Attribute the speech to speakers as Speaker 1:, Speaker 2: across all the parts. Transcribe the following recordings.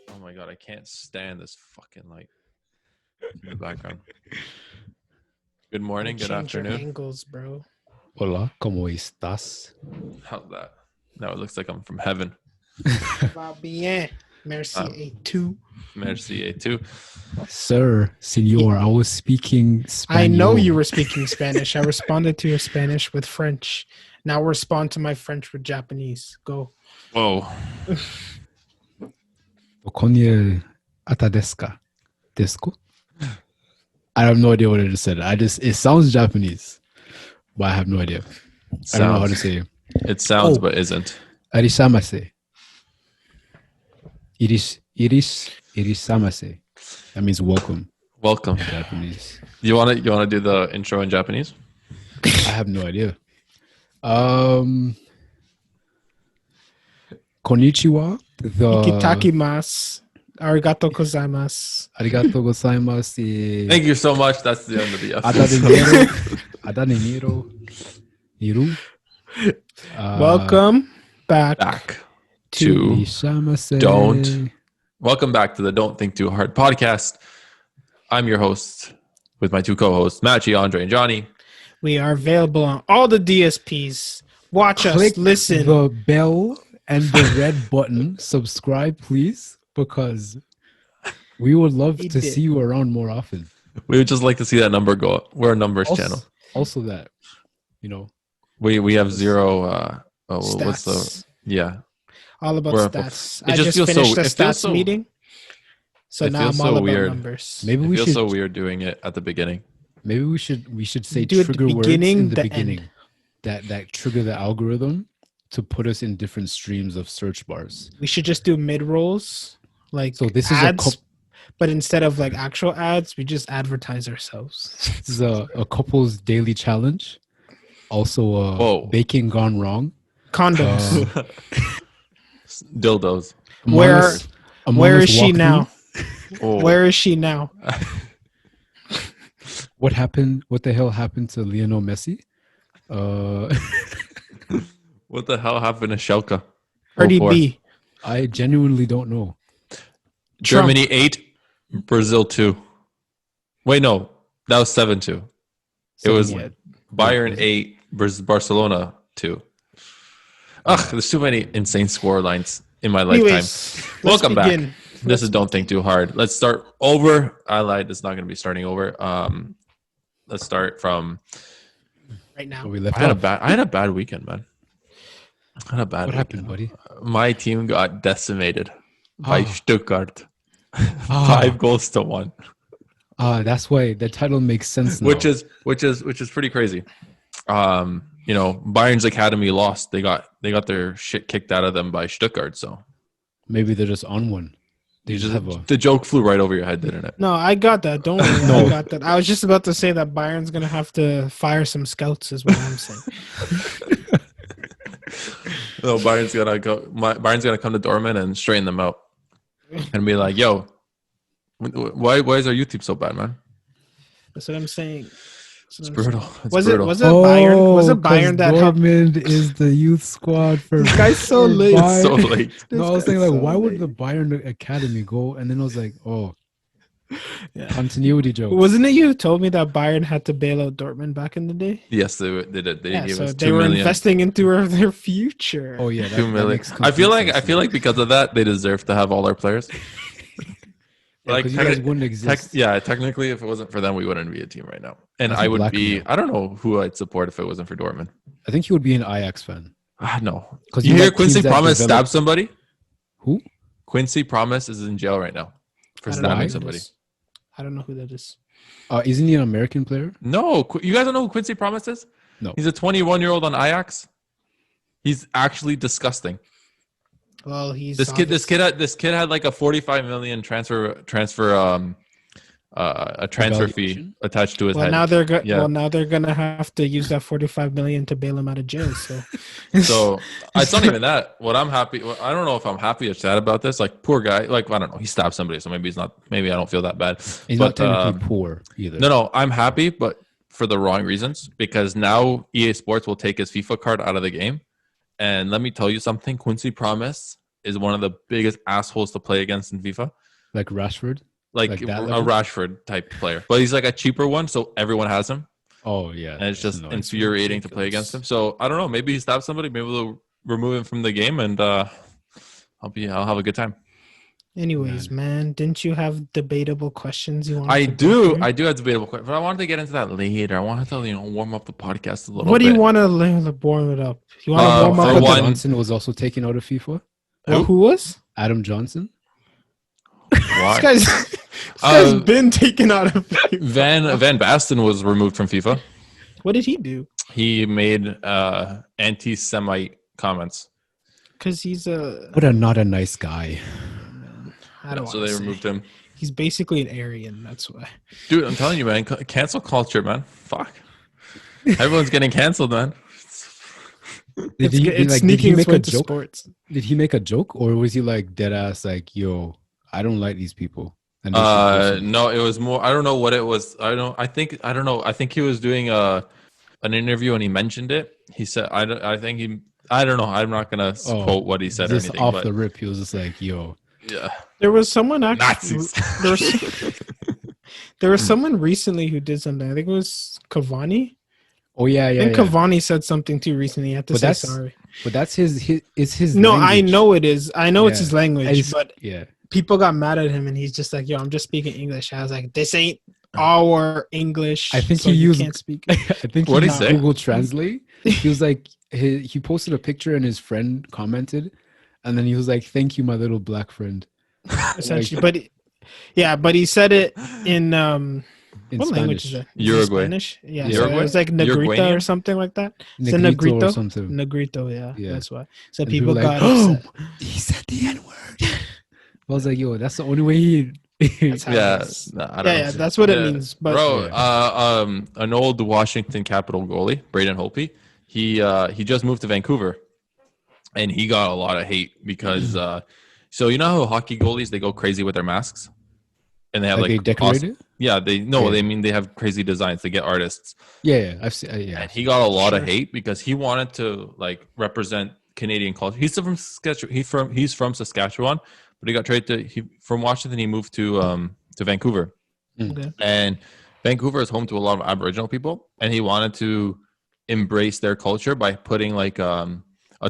Speaker 1: Oh my god, I can't stand this fucking light in the background. Good morning, good
Speaker 2: Change your
Speaker 1: afternoon.
Speaker 2: angles, bro.
Speaker 3: Hola, ¿cómo estás?
Speaker 1: How's that? Now it looks like I'm from heaven.
Speaker 2: Va bien. Merci, A2.
Speaker 1: Merci, A2.
Speaker 3: Sir, senor, I was speaking Spanish.
Speaker 2: I know you were speaking Spanish. I responded to your Spanish with French. Now respond to my French with Japanese. Go.
Speaker 1: Whoa.
Speaker 3: Okonye ata desu ka? Desu? I have no idea what I just said. It sounds Japanese, but I have no idea. I don't know how to say it.
Speaker 1: It sounds, but isn't.
Speaker 3: Arisamase. Irisamase. That means welcome
Speaker 1: Welcome.
Speaker 3: in Japanese.
Speaker 1: You wanna do the intro in Japanese?
Speaker 3: I have no idea. Konnichiwa.
Speaker 2: Ikitakimasu. Arigato gozaimasu.
Speaker 3: Arigato gozaimasu.
Speaker 1: Thank you so much. That's the end of the episode.
Speaker 3: Adanero. Niru.
Speaker 2: Welcome back
Speaker 1: to
Speaker 3: Isamase.
Speaker 1: Welcome back to the Don't Think Too Hard podcast. I'm your host with my two co-hosts, Matchy, Andre, and Johnny.
Speaker 2: We are available on all the DSPs. Watch
Speaker 3: Click
Speaker 2: us, listen.
Speaker 3: the bell and the red button. Subscribe, please, because we would love to see you around more often.
Speaker 1: We would just like to see that number go up. We're a numbers channel.
Speaker 3: Also that, you know.
Speaker 1: We have zero what's
Speaker 2: Stats.
Speaker 1: yeah.
Speaker 2: All about
Speaker 1: We're-
Speaker 2: stats.
Speaker 1: it
Speaker 2: I
Speaker 1: just
Speaker 2: just
Speaker 1: feels
Speaker 2: finished
Speaker 1: so-
Speaker 2: the
Speaker 1: it feels
Speaker 2: stats
Speaker 1: so-
Speaker 2: meeting. So
Speaker 1: it
Speaker 2: now
Speaker 1: feels
Speaker 2: I'm all
Speaker 1: so
Speaker 2: about
Speaker 1: weird.
Speaker 2: numbers.
Speaker 3: Maybe
Speaker 1: It
Speaker 3: we
Speaker 1: feels
Speaker 3: should
Speaker 1: so weird doing it at the beginning.
Speaker 3: we should say
Speaker 2: Do it at the
Speaker 3: trigger words
Speaker 2: beginning,
Speaker 3: in the
Speaker 2: the
Speaker 3: beginning.
Speaker 2: end.
Speaker 3: That trigger the algorithm to put us in different streams of search bars.
Speaker 2: We should just do mid rolls, like
Speaker 3: So this
Speaker 2: ads,
Speaker 3: is
Speaker 2: but instead of like actual ads, we just advertise ourselves.
Speaker 3: this is a couple's daily challenge. Also,
Speaker 1: Whoa.
Speaker 3: baking gone wrong.
Speaker 2: Condoms.
Speaker 1: Dildos.
Speaker 2: Where is she now?
Speaker 1: Oh.
Speaker 2: Where is she now?
Speaker 3: What happened? What the hell happened to Lionel Messi?
Speaker 1: What the hell happened to Schalke?
Speaker 2: Cardi
Speaker 1: 04?
Speaker 2: B.
Speaker 3: I genuinely don't know.
Speaker 1: Germany 8, Brazil 2. Wait, no. That was 7-2. It was
Speaker 3: Yeah.
Speaker 1: Bayern 8, Barcelona 2. Ugh, there's too many insane score lines in my lifetime.
Speaker 2: Anyways,
Speaker 1: Welcome
Speaker 2: let's
Speaker 1: back.
Speaker 2: begin.
Speaker 1: This is Don't Think Too Hard. Let's start over. I lied. It's not going to be starting over. Let's start from.
Speaker 2: Right now.
Speaker 3: Where we left
Speaker 1: I had
Speaker 3: off.
Speaker 1: a bad weekend, man. I had a bad
Speaker 3: What happened,
Speaker 1: weekend.
Speaker 3: buddy?
Speaker 1: My team got decimated by
Speaker 3: Ah.
Speaker 1: Stuttgart.
Speaker 3: Ah.
Speaker 1: 5-1.
Speaker 3: That's why the title makes sense now.
Speaker 1: Which is pretty crazy. Bayern's academy lost. They got their shit kicked out of them by Stuttgart. So
Speaker 3: Maybe they're just on one. They just have a.
Speaker 1: the joke flew right over your head, didn't it?
Speaker 2: No, I got that. Don't worry.
Speaker 3: No.
Speaker 2: I got that. I was just about to say that Bayern's gonna have to fire some scouts, is what I'm saying.
Speaker 1: No, Bayern's gonna come to Dortmund and straighten them out and be like, "Yo, why is our youth team so bad, man?
Speaker 2: That's what I'm saying.
Speaker 1: It's brutal. It's
Speaker 2: Was
Speaker 1: brutal.
Speaker 2: it Bayern? Was it Bayern that helped?
Speaker 3: Dortmund is the youth squad for.
Speaker 2: This guy's so late.
Speaker 1: It's so late.
Speaker 3: No, I was
Speaker 2: This
Speaker 3: thinking
Speaker 2: guy's
Speaker 3: like,
Speaker 2: so
Speaker 3: why would
Speaker 2: late.
Speaker 3: the Bayern Academy go? And then I was like, oh,
Speaker 2: Yeah.
Speaker 3: continuity joke.
Speaker 2: Wasn't it you who told me that Bayern had to bail out Dortmund back in the day?
Speaker 1: Yes, they did. They
Speaker 2: Yeah,
Speaker 1: gave
Speaker 2: so
Speaker 1: us
Speaker 2: they
Speaker 1: 2
Speaker 2: were
Speaker 1: million.
Speaker 2: investing into their future.
Speaker 3: Oh yeah, that,
Speaker 1: 2
Speaker 3: that
Speaker 1: million.
Speaker 3: makes
Speaker 1: I feel
Speaker 3: complete
Speaker 1: like
Speaker 3: sense now.
Speaker 1: because of that, they deserve to have all our players.
Speaker 3: Yeah,
Speaker 1: Like
Speaker 3: 'cause you guys
Speaker 1: techni-
Speaker 3: wouldn't exist.
Speaker 1: technically, if it wasn't for them, we wouldn't be a team right now. And
Speaker 3: That's
Speaker 1: I
Speaker 3: a
Speaker 1: would be.
Speaker 3: blackmail.
Speaker 1: I don't know who I'd support if it wasn't for Dortmund.
Speaker 3: I think you would be an Ajax fan.
Speaker 1: No,
Speaker 3: 'Cause
Speaker 1: you
Speaker 3: you
Speaker 1: hear
Speaker 3: like
Speaker 1: Quincy
Speaker 3: teams that
Speaker 1: Promise
Speaker 3: develop-
Speaker 1: stab somebody?
Speaker 3: Who?
Speaker 1: Quincy Promise is in jail right now for
Speaker 2: I don't know
Speaker 1: stabbing
Speaker 2: who that
Speaker 1: somebody.
Speaker 2: is. I don't know who that is.
Speaker 3: Isn't he an American player?
Speaker 1: No, you guys don't know who Quincy Promise is?
Speaker 3: No.
Speaker 1: He's a 21-year-old on Ajax. He's actually disgusting.
Speaker 2: Well, he's
Speaker 1: This kid had like a 45 million transfer a transfer fee
Speaker 3: Evaluation?
Speaker 1: attached to his
Speaker 2: Well,
Speaker 1: head.
Speaker 2: now they're
Speaker 1: Yeah.
Speaker 2: well, now they're gonna have to use that 45 million to bail him out of jail. So,
Speaker 1: So it's not even that. What I'm happy. I don't know if I'm happy or sad about this. Like poor guy. Like I don't know. He stabbed somebody, so maybe he's not. Maybe I don't feel that bad.
Speaker 3: He's
Speaker 1: But
Speaker 3: not technically poor either.
Speaker 1: no. I'm happy, but for the wrong reasons. Because now EA Sports will take his FIFA card out of the game. And let me tell you something. Quincy Promise is one of the biggest assholes to play against in FIFA.
Speaker 3: Like Rashford.
Speaker 1: Like
Speaker 3: Like
Speaker 1: a
Speaker 3: that level?
Speaker 1: Rashford type player, but he's like a cheaper one, so everyone has him.
Speaker 3: Oh yeah,
Speaker 1: And it's just
Speaker 3: annoying.
Speaker 1: infuriating to play against him. So I don't know. Maybe he stabbed somebody. Maybe they'll remove him from the game, and I'll have a good time.
Speaker 2: anyways, man, didn't you have debatable questions you want?
Speaker 1: I do have debatable questions, but I wanted to get into that later. I wanted to warm up the podcast a little.
Speaker 2: What do
Speaker 1: bit.
Speaker 2: you want to warm it up? You want to warm
Speaker 1: for
Speaker 2: up?
Speaker 3: Adam
Speaker 2: with
Speaker 1: one-
Speaker 3: Johnson was also taken out of FIFA.
Speaker 2: who was?
Speaker 3: Adam Johnson.
Speaker 1: Why?
Speaker 2: This guy's been taken out of.
Speaker 1: Van Basten was removed from FIFA.
Speaker 2: What did he do?
Speaker 1: He made anti-Semite comments,
Speaker 2: Because he's a.
Speaker 3: What a not a nice guy.
Speaker 2: I don't
Speaker 1: so
Speaker 2: want
Speaker 1: they
Speaker 2: to
Speaker 1: removed
Speaker 2: say.
Speaker 1: him.
Speaker 2: He's basically an Aryan. That's why.
Speaker 1: Dude, I'm telling you, man, cancel culture, man. Fuck. Everyone's getting canceled, man.
Speaker 3: Did he,
Speaker 2: It's
Speaker 3: did he
Speaker 2: sneaking its
Speaker 3: make
Speaker 2: way
Speaker 3: a
Speaker 2: to
Speaker 3: joke?
Speaker 2: sports.
Speaker 3: Did he make a joke, or was he like dead ass like, "Yo, I don't like these people"? And they should do something?
Speaker 1: No, it was more. I don't know what it was. I don't know. I think he was doing an interview and he mentioned it. He said, I don't know. I'm not gonna quote what he said or
Speaker 3: just
Speaker 1: anything.
Speaker 3: off
Speaker 1: But
Speaker 3: the rip, he was just like, "Yo,
Speaker 1: yeah,
Speaker 2: There was someone actually.
Speaker 1: Nazis.
Speaker 2: There was someone recently who did something. I think it was Cavani.
Speaker 3: oh yeah, yeah."
Speaker 2: I think
Speaker 3: yeah.
Speaker 2: Cavani said something too recently. You have to
Speaker 3: But
Speaker 2: say
Speaker 3: that's-
Speaker 2: sorry.
Speaker 3: But that's his. It's his.
Speaker 2: No, I
Speaker 3: language.
Speaker 2: know it is. I know it's
Speaker 3: Yeah.
Speaker 2: his language,
Speaker 3: It's-
Speaker 2: but
Speaker 3: yeah,
Speaker 2: people got mad at him, and he's just like, "Yo, I'm just speaking English." I was like, "This ain't our English."
Speaker 3: I think
Speaker 2: so
Speaker 3: he
Speaker 2: you
Speaker 3: used-
Speaker 2: can't speak.
Speaker 3: I think
Speaker 1: What'd
Speaker 3: he
Speaker 1: he say?
Speaker 3: Google Translate. He was like, he posted a picture and his friend commented, and then he was like, "Thank you, my little black friend."
Speaker 2: Essentially, but he said it in
Speaker 3: In
Speaker 2: what
Speaker 3: Spanish.
Speaker 2: language is that? Is it
Speaker 1: Uruguay.
Speaker 2: Spanish? Yeah,
Speaker 3: Yeah.
Speaker 2: so it was like Negrita
Speaker 1: Uruguayan?
Speaker 2: or something like that. Is it
Speaker 3: Negrito
Speaker 2: Negrito?
Speaker 3: or something.
Speaker 2: Negrito, yeah,
Speaker 3: Yeah.
Speaker 2: that's why. So
Speaker 3: And
Speaker 2: people
Speaker 3: were
Speaker 2: got
Speaker 3: "Oh,
Speaker 2: upset.
Speaker 3: he said the N word. I was like, "Yo, that's the only way he."
Speaker 2: That's how
Speaker 1: Yeah,
Speaker 2: it is.
Speaker 1: no, I don't
Speaker 2: Yeah,
Speaker 1: know.
Speaker 2: yeah, that's what it
Speaker 1: Yeah.
Speaker 2: means. But
Speaker 1: Bro, an old Washington Capital goalie, Braden Holtby, he just moved to Vancouver, and he got a lot of hate because so you know how hockey goalies, they go crazy with their masks, and they have
Speaker 3: Like
Speaker 1: like
Speaker 3: they decorate it.
Speaker 1: yeah,
Speaker 3: Yeah.
Speaker 1: they mean they have crazy designs. They get artists,
Speaker 3: Yeah, I've seen. Yeah,
Speaker 1: and he got a lot of
Speaker 2: Sure.
Speaker 1: hate because he wanted to like represent Canadian culture. He's from Saskatchewan. He's from Saskatchewan, but he got traded from Washington. He moved to Vancouver.
Speaker 2: okay.
Speaker 1: And Vancouver is home to a lot of Aboriginal people, and he wanted to embrace their culture by putting like a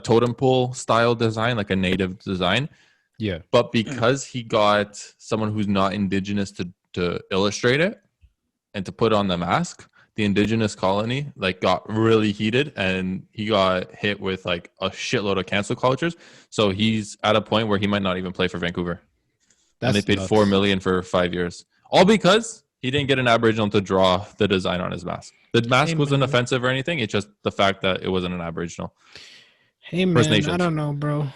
Speaker 1: totem pole style design, like a native design.
Speaker 3: yeah.
Speaker 1: But because he got someone who's not indigenous to illustrate it and to put on the mask, the indigenous colony like got really heated, and he got hit with like a shitload of cancel cultures. So he's at a point where he might not even play for Vancouver. And they paid
Speaker 3: nuts.
Speaker 1: $4 million for 5 years, all because he didn't get an Aboriginal to draw the design on his mask. The mask
Speaker 2: Hey,
Speaker 1: wasn't
Speaker 2: man.
Speaker 1: offensive or anything. It's just the fact that it wasn't an Aboriginal.
Speaker 2: Hey
Speaker 1: First
Speaker 2: man,
Speaker 1: Nations.
Speaker 2: I don't know, bro.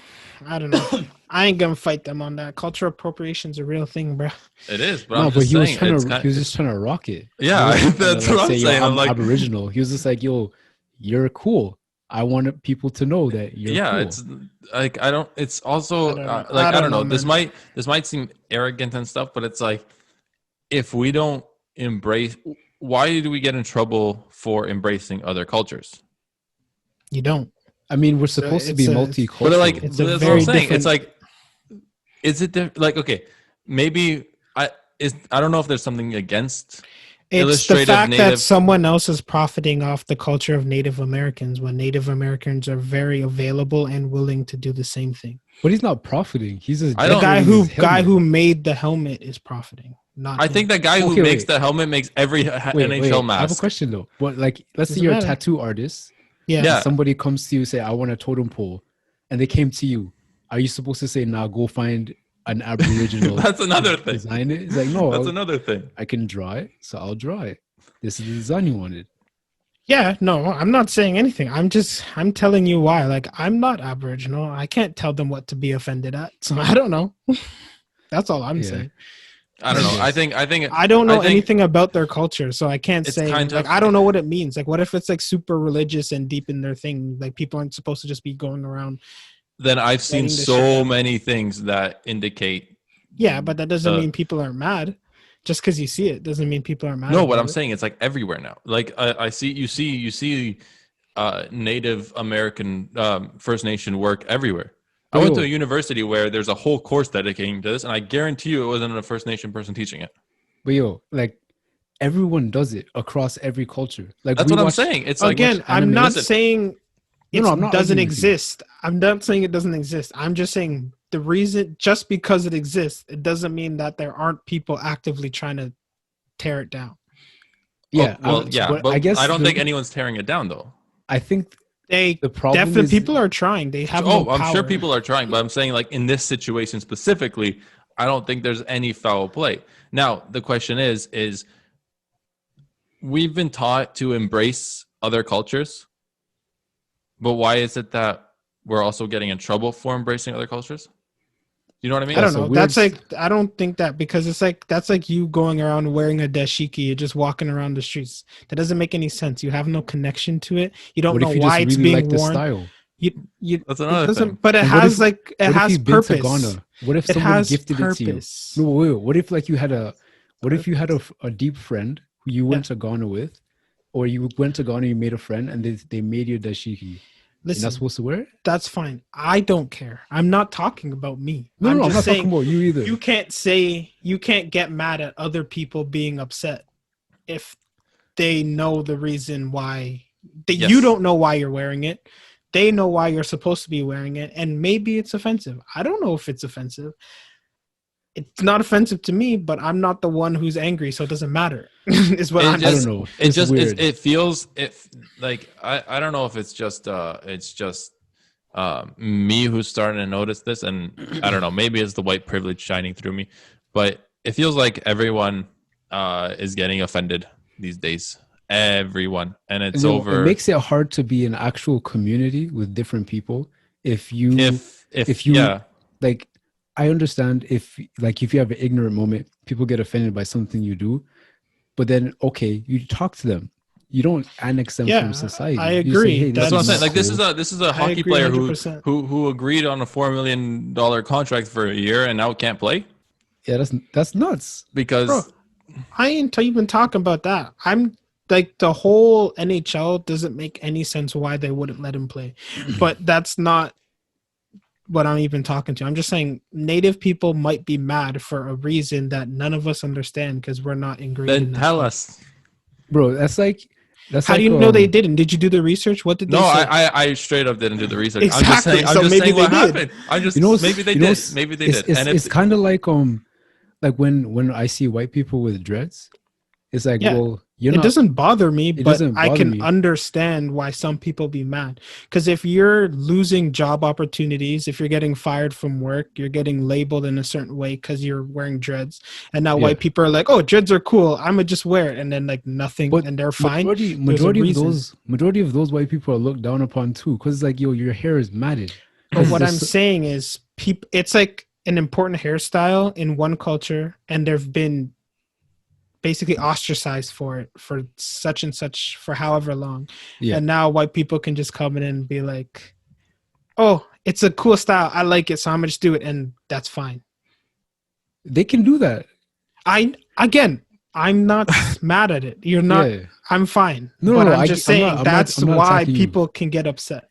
Speaker 2: I don't know. I ain't gonna fight them on that. Cultural appropriation's a real thing, bro.
Speaker 1: It is, but
Speaker 3: No,
Speaker 1: I'm
Speaker 3: but
Speaker 1: just
Speaker 3: he was
Speaker 1: saying.
Speaker 3: trying
Speaker 1: it's
Speaker 3: to.
Speaker 1: kind-
Speaker 3: He was just trying to rock it.
Speaker 1: Yeah,
Speaker 3: He wasn't trying to,
Speaker 1: that's what I'm
Speaker 3: say, "Yo,
Speaker 1: saying. I'm like-
Speaker 3: Aboriginal. He was just like, "Yo, you're cool. I want people to know that you're
Speaker 1: yeah,
Speaker 3: cool."
Speaker 1: it's like I don't. It's also
Speaker 2: I don't know.
Speaker 1: like I don't know.
Speaker 2: man.
Speaker 1: This might seem arrogant and stuff, but it's like if we don't embrace, why do we get in trouble for embracing other cultures?
Speaker 2: You don't.
Speaker 3: I mean, we're supposed to be
Speaker 2: it's a-
Speaker 3: multicultural.
Speaker 1: But like
Speaker 2: It's a
Speaker 1: that's what
Speaker 2: very
Speaker 1: I'm saying.
Speaker 2: different-
Speaker 1: It's like, is it like okay? Maybe I don't know if there's something against.
Speaker 2: It's the
Speaker 1: Illustrative
Speaker 2: fact that
Speaker 1: native-
Speaker 2: someone else is profiting off the culture of Native Americans when Native Americans are very available and willing to do the same thing.
Speaker 3: but he's not profiting. He's just
Speaker 1: I
Speaker 2: The
Speaker 1: don't-
Speaker 2: guy who made the helmet is profiting. Not
Speaker 1: I
Speaker 2: him.
Speaker 1: think the guy who
Speaker 3: Okay,
Speaker 1: makes
Speaker 3: wait.
Speaker 1: the helmet makes every NHL
Speaker 3: I have a
Speaker 1: mask.
Speaker 3: question though. But like, let's say
Speaker 2: Doesn't
Speaker 3: you're
Speaker 2: matter.
Speaker 3: a tattoo artist.
Speaker 2: Yeah.
Speaker 1: Yeah.
Speaker 3: Somebody comes to you, say, "I want a totem pole," and they came to you. Are you supposed to say, "Now go find an Aboriginal"?
Speaker 1: That's another thing.
Speaker 3: Design it. It's like, no,
Speaker 1: That's another thing.
Speaker 3: I can draw it, so I'll draw it. This is the design you wanted.
Speaker 2: Yeah, no, I'm not saying anything. I'm telling you why. Like, I'm not Aboriginal. I can't tell them what to be offended at. So I don't know. That's all I'm
Speaker 3: Yeah.
Speaker 2: saying.
Speaker 1: I don't know.
Speaker 2: Yes.
Speaker 1: I think
Speaker 2: I don't know
Speaker 1: I think
Speaker 2: anything about their culture, so I can't
Speaker 1: it's
Speaker 2: say.
Speaker 1: kind
Speaker 2: Like,
Speaker 1: of
Speaker 2: I don't know what it means. Like, what if it's like super religious and deep in their thing? Like, people aren't supposed to just be going around
Speaker 1: then I've seen
Speaker 2: writing this shit
Speaker 1: so
Speaker 2: down.
Speaker 1: many things that indicate
Speaker 2: Yeah, but that doesn't
Speaker 1: the
Speaker 2: mean people aren't mad. Just because you see it doesn't mean people are mad
Speaker 1: no. What
Speaker 2: about
Speaker 1: I'm
Speaker 2: it.
Speaker 1: saying, it's like everywhere now. Like I see, you see, Native American First Nation work everywhere. I
Speaker 3: But
Speaker 1: went to
Speaker 3: yo,
Speaker 1: a university where there's a whole course dedicating to this, and I guarantee you it wasn't a First Nation person teaching it.
Speaker 3: like everyone does it across every culture. Like
Speaker 1: That's
Speaker 3: we
Speaker 1: what I'm
Speaker 3: watch
Speaker 1: saying. It's
Speaker 3: we
Speaker 1: like,
Speaker 3: watch
Speaker 2: Again, I'm
Speaker 3: anime.
Speaker 2: not
Speaker 1: listen,
Speaker 2: saying
Speaker 3: No,
Speaker 2: it
Speaker 3: no, I'm not
Speaker 2: doesn't
Speaker 3: arguing with you.
Speaker 2: exist. I'm not saying it doesn't exist. I'm just saying the reason, just because it exists, it doesn't mean that there aren't people actively trying to tear it down.
Speaker 3: Yeah,
Speaker 1: well, yeah,
Speaker 3: but I
Speaker 1: but I
Speaker 3: guess
Speaker 1: don't think anyone's tearing it down though.
Speaker 3: I think
Speaker 2: They
Speaker 3: the problem
Speaker 2: definitely,
Speaker 3: is
Speaker 2: people are trying. They have no
Speaker 1: Oh, I'm sure
Speaker 2: power.
Speaker 1: people are trying, but I'm saying like in this situation specifically, I don't think there's any foul play. Now, the question is we've been taught to embrace other cultures, but why is it that we're also getting in trouble for embracing other cultures? You know what I
Speaker 2: I
Speaker 1: mean?
Speaker 2: don't
Speaker 3: a
Speaker 2: know.
Speaker 3: weird
Speaker 2: That's like, I don't think that, because it's like, that's like you going around wearing a dashiki, you're just walking around the streets. That doesn't make any sense. You have no connection to it. You don't
Speaker 3: what
Speaker 2: know
Speaker 3: if you just
Speaker 2: why it's
Speaker 3: really
Speaker 2: being
Speaker 3: like the
Speaker 2: worn.
Speaker 3: style?
Speaker 2: You
Speaker 1: That's
Speaker 2: it
Speaker 1: another thing.
Speaker 2: doesn't, but it
Speaker 3: And
Speaker 2: has like, it
Speaker 3: what if
Speaker 2: has
Speaker 3: you've been to
Speaker 2: purpose.
Speaker 3: Ghana? What if
Speaker 2: It
Speaker 3: someone
Speaker 2: has
Speaker 3: gifted it to you?
Speaker 2: purpose.
Speaker 3: No, wait, what if like you had a what if you had a deep friend who you went to Ghana with, or you went to Ghana, you made a friend, and they made you dashiki. You're not
Speaker 2: Listen,
Speaker 3: supposed to wear it?
Speaker 2: that's fine. I don't care. I'm not talking about me.
Speaker 3: No,
Speaker 2: I'm
Speaker 3: no, I'm
Speaker 2: just
Speaker 3: not
Speaker 2: saying
Speaker 3: talking about you either.
Speaker 2: you can't get mad at other people being upset if they know the reason why. That
Speaker 1: Yes.
Speaker 2: You don't know why you're wearing it. They know why you're supposed to be wearing it, and maybe it's offensive. I don't know if it's offensive. It's not offensive to me, but I'm not the one who's angry, so it doesn't matter. Is what
Speaker 1: It
Speaker 2: I'm
Speaker 3: I don't
Speaker 1: just
Speaker 3: know.
Speaker 1: it
Speaker 3: It's
Speaker 1: just
Speaker 3: weird.
Speaker 1: it feels it like I don't know if it's just me who's starting to notice this, and I don't know, maybe it's the white privilege shining through me, but it feels like everyone is getting offended these days. Everyone, and it's over.
Speaker 3: It makes it hard to be an actual community with different people if you
Speaker 1: if
Speaker 3: you
Speaker 1: yeah,
Speaker 3: like I understand if if you have an ignorant moment, people get offended by something you do, but then okay, you talk to them. You don't annex them from
Speaker 2: Yeah,
Speaker 3: society.
Speaker 2: I
Speaker 3: You say,
Speaker 2: agree.
Speaker 3: hey,
Speaker 1: that's
Speaker 3: this
Speaker 1: what I'm
Speaker 3: is
Speaker 1: saying.
Speaker 3: not
Speaker 1: Like
Speaker 3: cool.
Speaker 1: this is a
Speaker 2: I
Speaker 1: hockey
Speaker 2: agree
Speaker 1: player
Speaker 2: 100%.
Speaker 1: who agreed on a $4 million contract for a year and now can't play
Speaker 3: Yeah, that's nuts.
Speaker 2: Bro,
Speaker 1: because
Speaker 2: I ain't even talking about that. I'm like, the whole NHL doesn't make any sense why they wouldn't let him play. But that's not what I'm even talking to. I'm just saying native people might be mad for a reason that none of us understand because we're not ingrained
Speaker 1: then
Speaker 2: in that
Speaker 1: tell
Speaker 2: culture.
Speaker 1: us.
Speaker 3: Bro, that's
Speaker 2: How do you know they didn't? Did you do the research? What did
Speaker 1: No,
Speaker 2: they say?
Speaker 1: I straight up didn't do the research.
Speaker 2: Exactly.
Speaker 1: I'm
Speaker 2: So
Speaker 1: just
Speaker 2: maybe
Speaker 1: saying
Speaker 2: they
Speaker 1: what
Speaker 2: did.
Speaker 1: happened. I'm just
Speaker 3: you know
Speaker 1: maybe they
Speaker 3: you know
Speaker 1: did. Maybe they did. And
Speaker 3: it's kind of like when I see white people with dreads, it's like,
Speaker 2: Yeah.
Speaker 3: well, you're
Speaker 2: It
Speaker 3: not
Speaker 2: doesn't bother me,
Speaker 3: it
Speaker 2: but
Speaker 3: doesn't
Speaker 2: I
Speaker 3: bother
Speaker 2: can
Speaker 3: me.
Speaker 2: understand why some people be mad. Because if you're losing job opportunities, if you're getting fired from work, you're getting labeled in a certain way because you're wearing dreads. And now
Speaker 3: Yeah.
Speaker 2: white people are like, oh, dreads are cool. I'm going to just wear it. And then like nothing,
Speaker 3: But
Speaker 2: and they're fine. There's a
Speaker 3: majority of those white people are looked down upon too, because it's like, yo, your hair is matted.
Speaker 2: But
Speaker 3: 'Cause
Speaker 2: what I'm
Speaker 3: there's-
Speaker 2: saying is, it's like an important hairstyle in one culture, and they've been basically ostracized for it for such and such for however long.
Speaker 3: Yeah.
Speaker 2: And now white people can just come in and be like, oh, it's a cool style. I like it. So I'm going to just do it. And that's fine.
Speaker 3: they can do that.
Speaker 2: I'm not mad at it. You're not,
Speaker 3: Yeah.
Speaker 2: I'm fine.
Speaker 3: No,
Speaker 2: but
Speaker 3: no,
Speaker 2: I'm just saying that's
Speaker 3: I'm not
Speaker 2: why
Speaker 3: attacking you.
Speaker 2: people can get upset.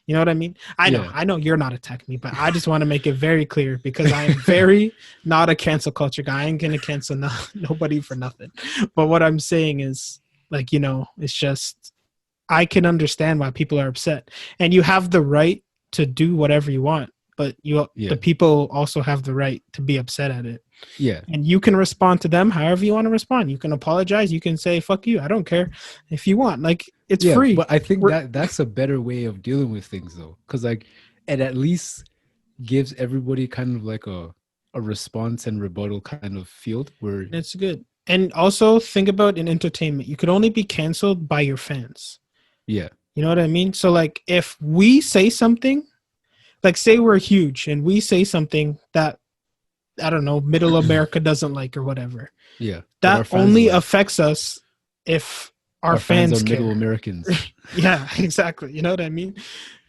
Speaker 2: You know what I mean? I know you're not attacking me, but I just want to make it very clear because I am very not a cancel culture guy. I ain't going to cancel nobody for nothing. But what I'm saying is, like, it's just, I can understand why people are upset. And you have the right to do whatever you want, but the people also have the right to be upset at it.
Speaker 3: Yeah.
Speaker 2: And you can respond to them however you want to respond. You can apologize. You can say, fuck you. I don't care if you want. Like, it's free.
Speaker 3: But I think that's a better way of dealing with things though. Cause like it at least gives everybody kind of like a response and rebuttal kind of field where
Speaker 2: it's good. And also think about in entertainment, you could only be canceled by your fans.
Speaker 3: Yeah.
Speaker 2: You know what I mean? So like if we say something, like say we're huge and we say something that I don't know, middle America doesn't like or whatever.
Speaker 3: Yeah. But our
Speaker 2: That
Speaker 3: fans
Speaker 2: only
Speaker 3: are like-
Speaker 2: affects us if our fans
Speaker 3: are
Speaker 2: care.
Speaker 3: middle Americans.
Speaker 2: Yeah, exactly. You know what I mean?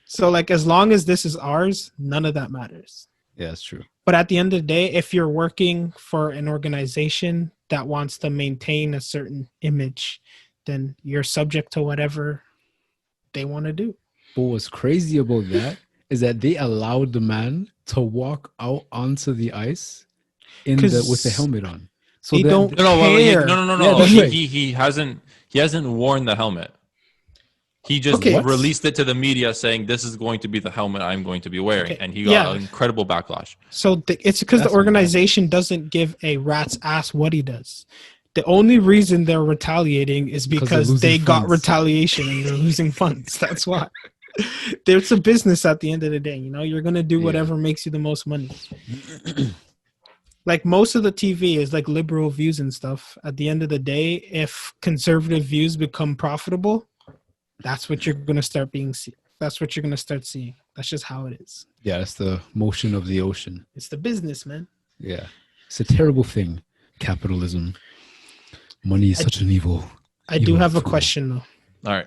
Speaker 2: So like as long as this is ours, none of that matters.
Speaker 3: Yeah, that's true.
Speaker 2: But at the end of the day, if you're working for an organization that wants to maintain a certain image, then you're subject to whatever they want to do.
Speaker 3: But what's crazy about that is that they allowed the man to walk out onto the ice with the helmet on. So
Speaker 2: they don't care.
Speaker 1: No.
Speaker 3: Yeah, that's
Speaker 1: He hasn't worn the helmet. He just
Speaker 2: Okay.
Speaker 1: released it to the media saying this is going to be the helmet I'm going to be wearing, and he got an incredible backlash.
Speaker 2: So it's because the organization doesn't give a rat's ass what he does. The only reason they're retaliating is because they got retaliation and they're losing funds. That's why. There's a business at the end of the day. You know, you're gonna do whatever makes you the most money. Like most of the TV is like liberal views and stuff. At the end of the day, if conservative views become profitable, that's what you're gonna start that's what you're gonna start seeing. That's just how it is.
Speaker 3: Yeah, it's the motion of the ocean.
Speaker 2: It's the business, man.
Speaker 3: Yeah. It's a terrible thing. Capitalism. Money is such an evil.
Speaker 2: I do have a question though.
Speaker 1: All right.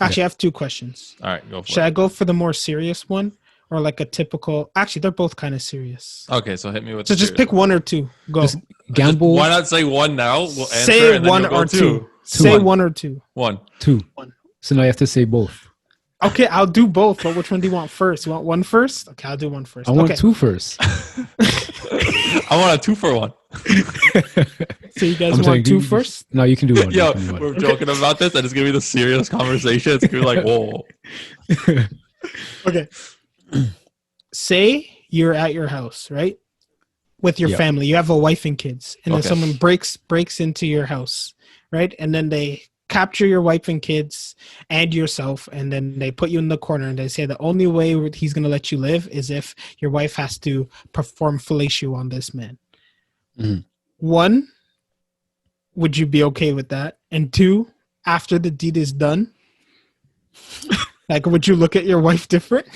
Speaker 2: Actually, I have two questions.
Speaker 1: All right, go for it.
Speaker 2: Should I go for the more serious one or like a typical? Actually, they're both kind of serious.
Speaker 1: Okay, so hit me with.
Speaker 2: So just pick one or two. Go.
Speaker 3: Just gamble.
Speaker 1: Why not say one now? We'll answer
Speaker 2: say
Speaker 1: and then
Speaker 2: one
Speaker 1: you'll go
Speaker 2: or two. Say
Speaker 1: One.
Speaker 2: one or two.
Speaker 1: One.
Speaker 3: Two. So now you have to say both.
Speaker 2: Okay, I'll do both. But which one do you want first? You want one first? Okay, I'll do one first.
Speaker 3: I want two first.
Speaker 1: I want a 2-for-1.
Speaker 2: So you guys want two first?
Speaker 3: No, you can do one.
Speaker 1: Yo, we're joking about this, and it's gonna be the serious conversation. It's gonna be like, whoa.
Speaker 2: Okay. Say you're at your house, right? With your family. You have a wife and kids. And then someone breaks into your house, right? And then they capture your wife and kids and yourself, and then they put you in the corner and they say the only way he's going to let you live is if your wife has to perform fellatio on this man. One, would you be okay with that? And two, after the deed is done, like, would you look at your wife different?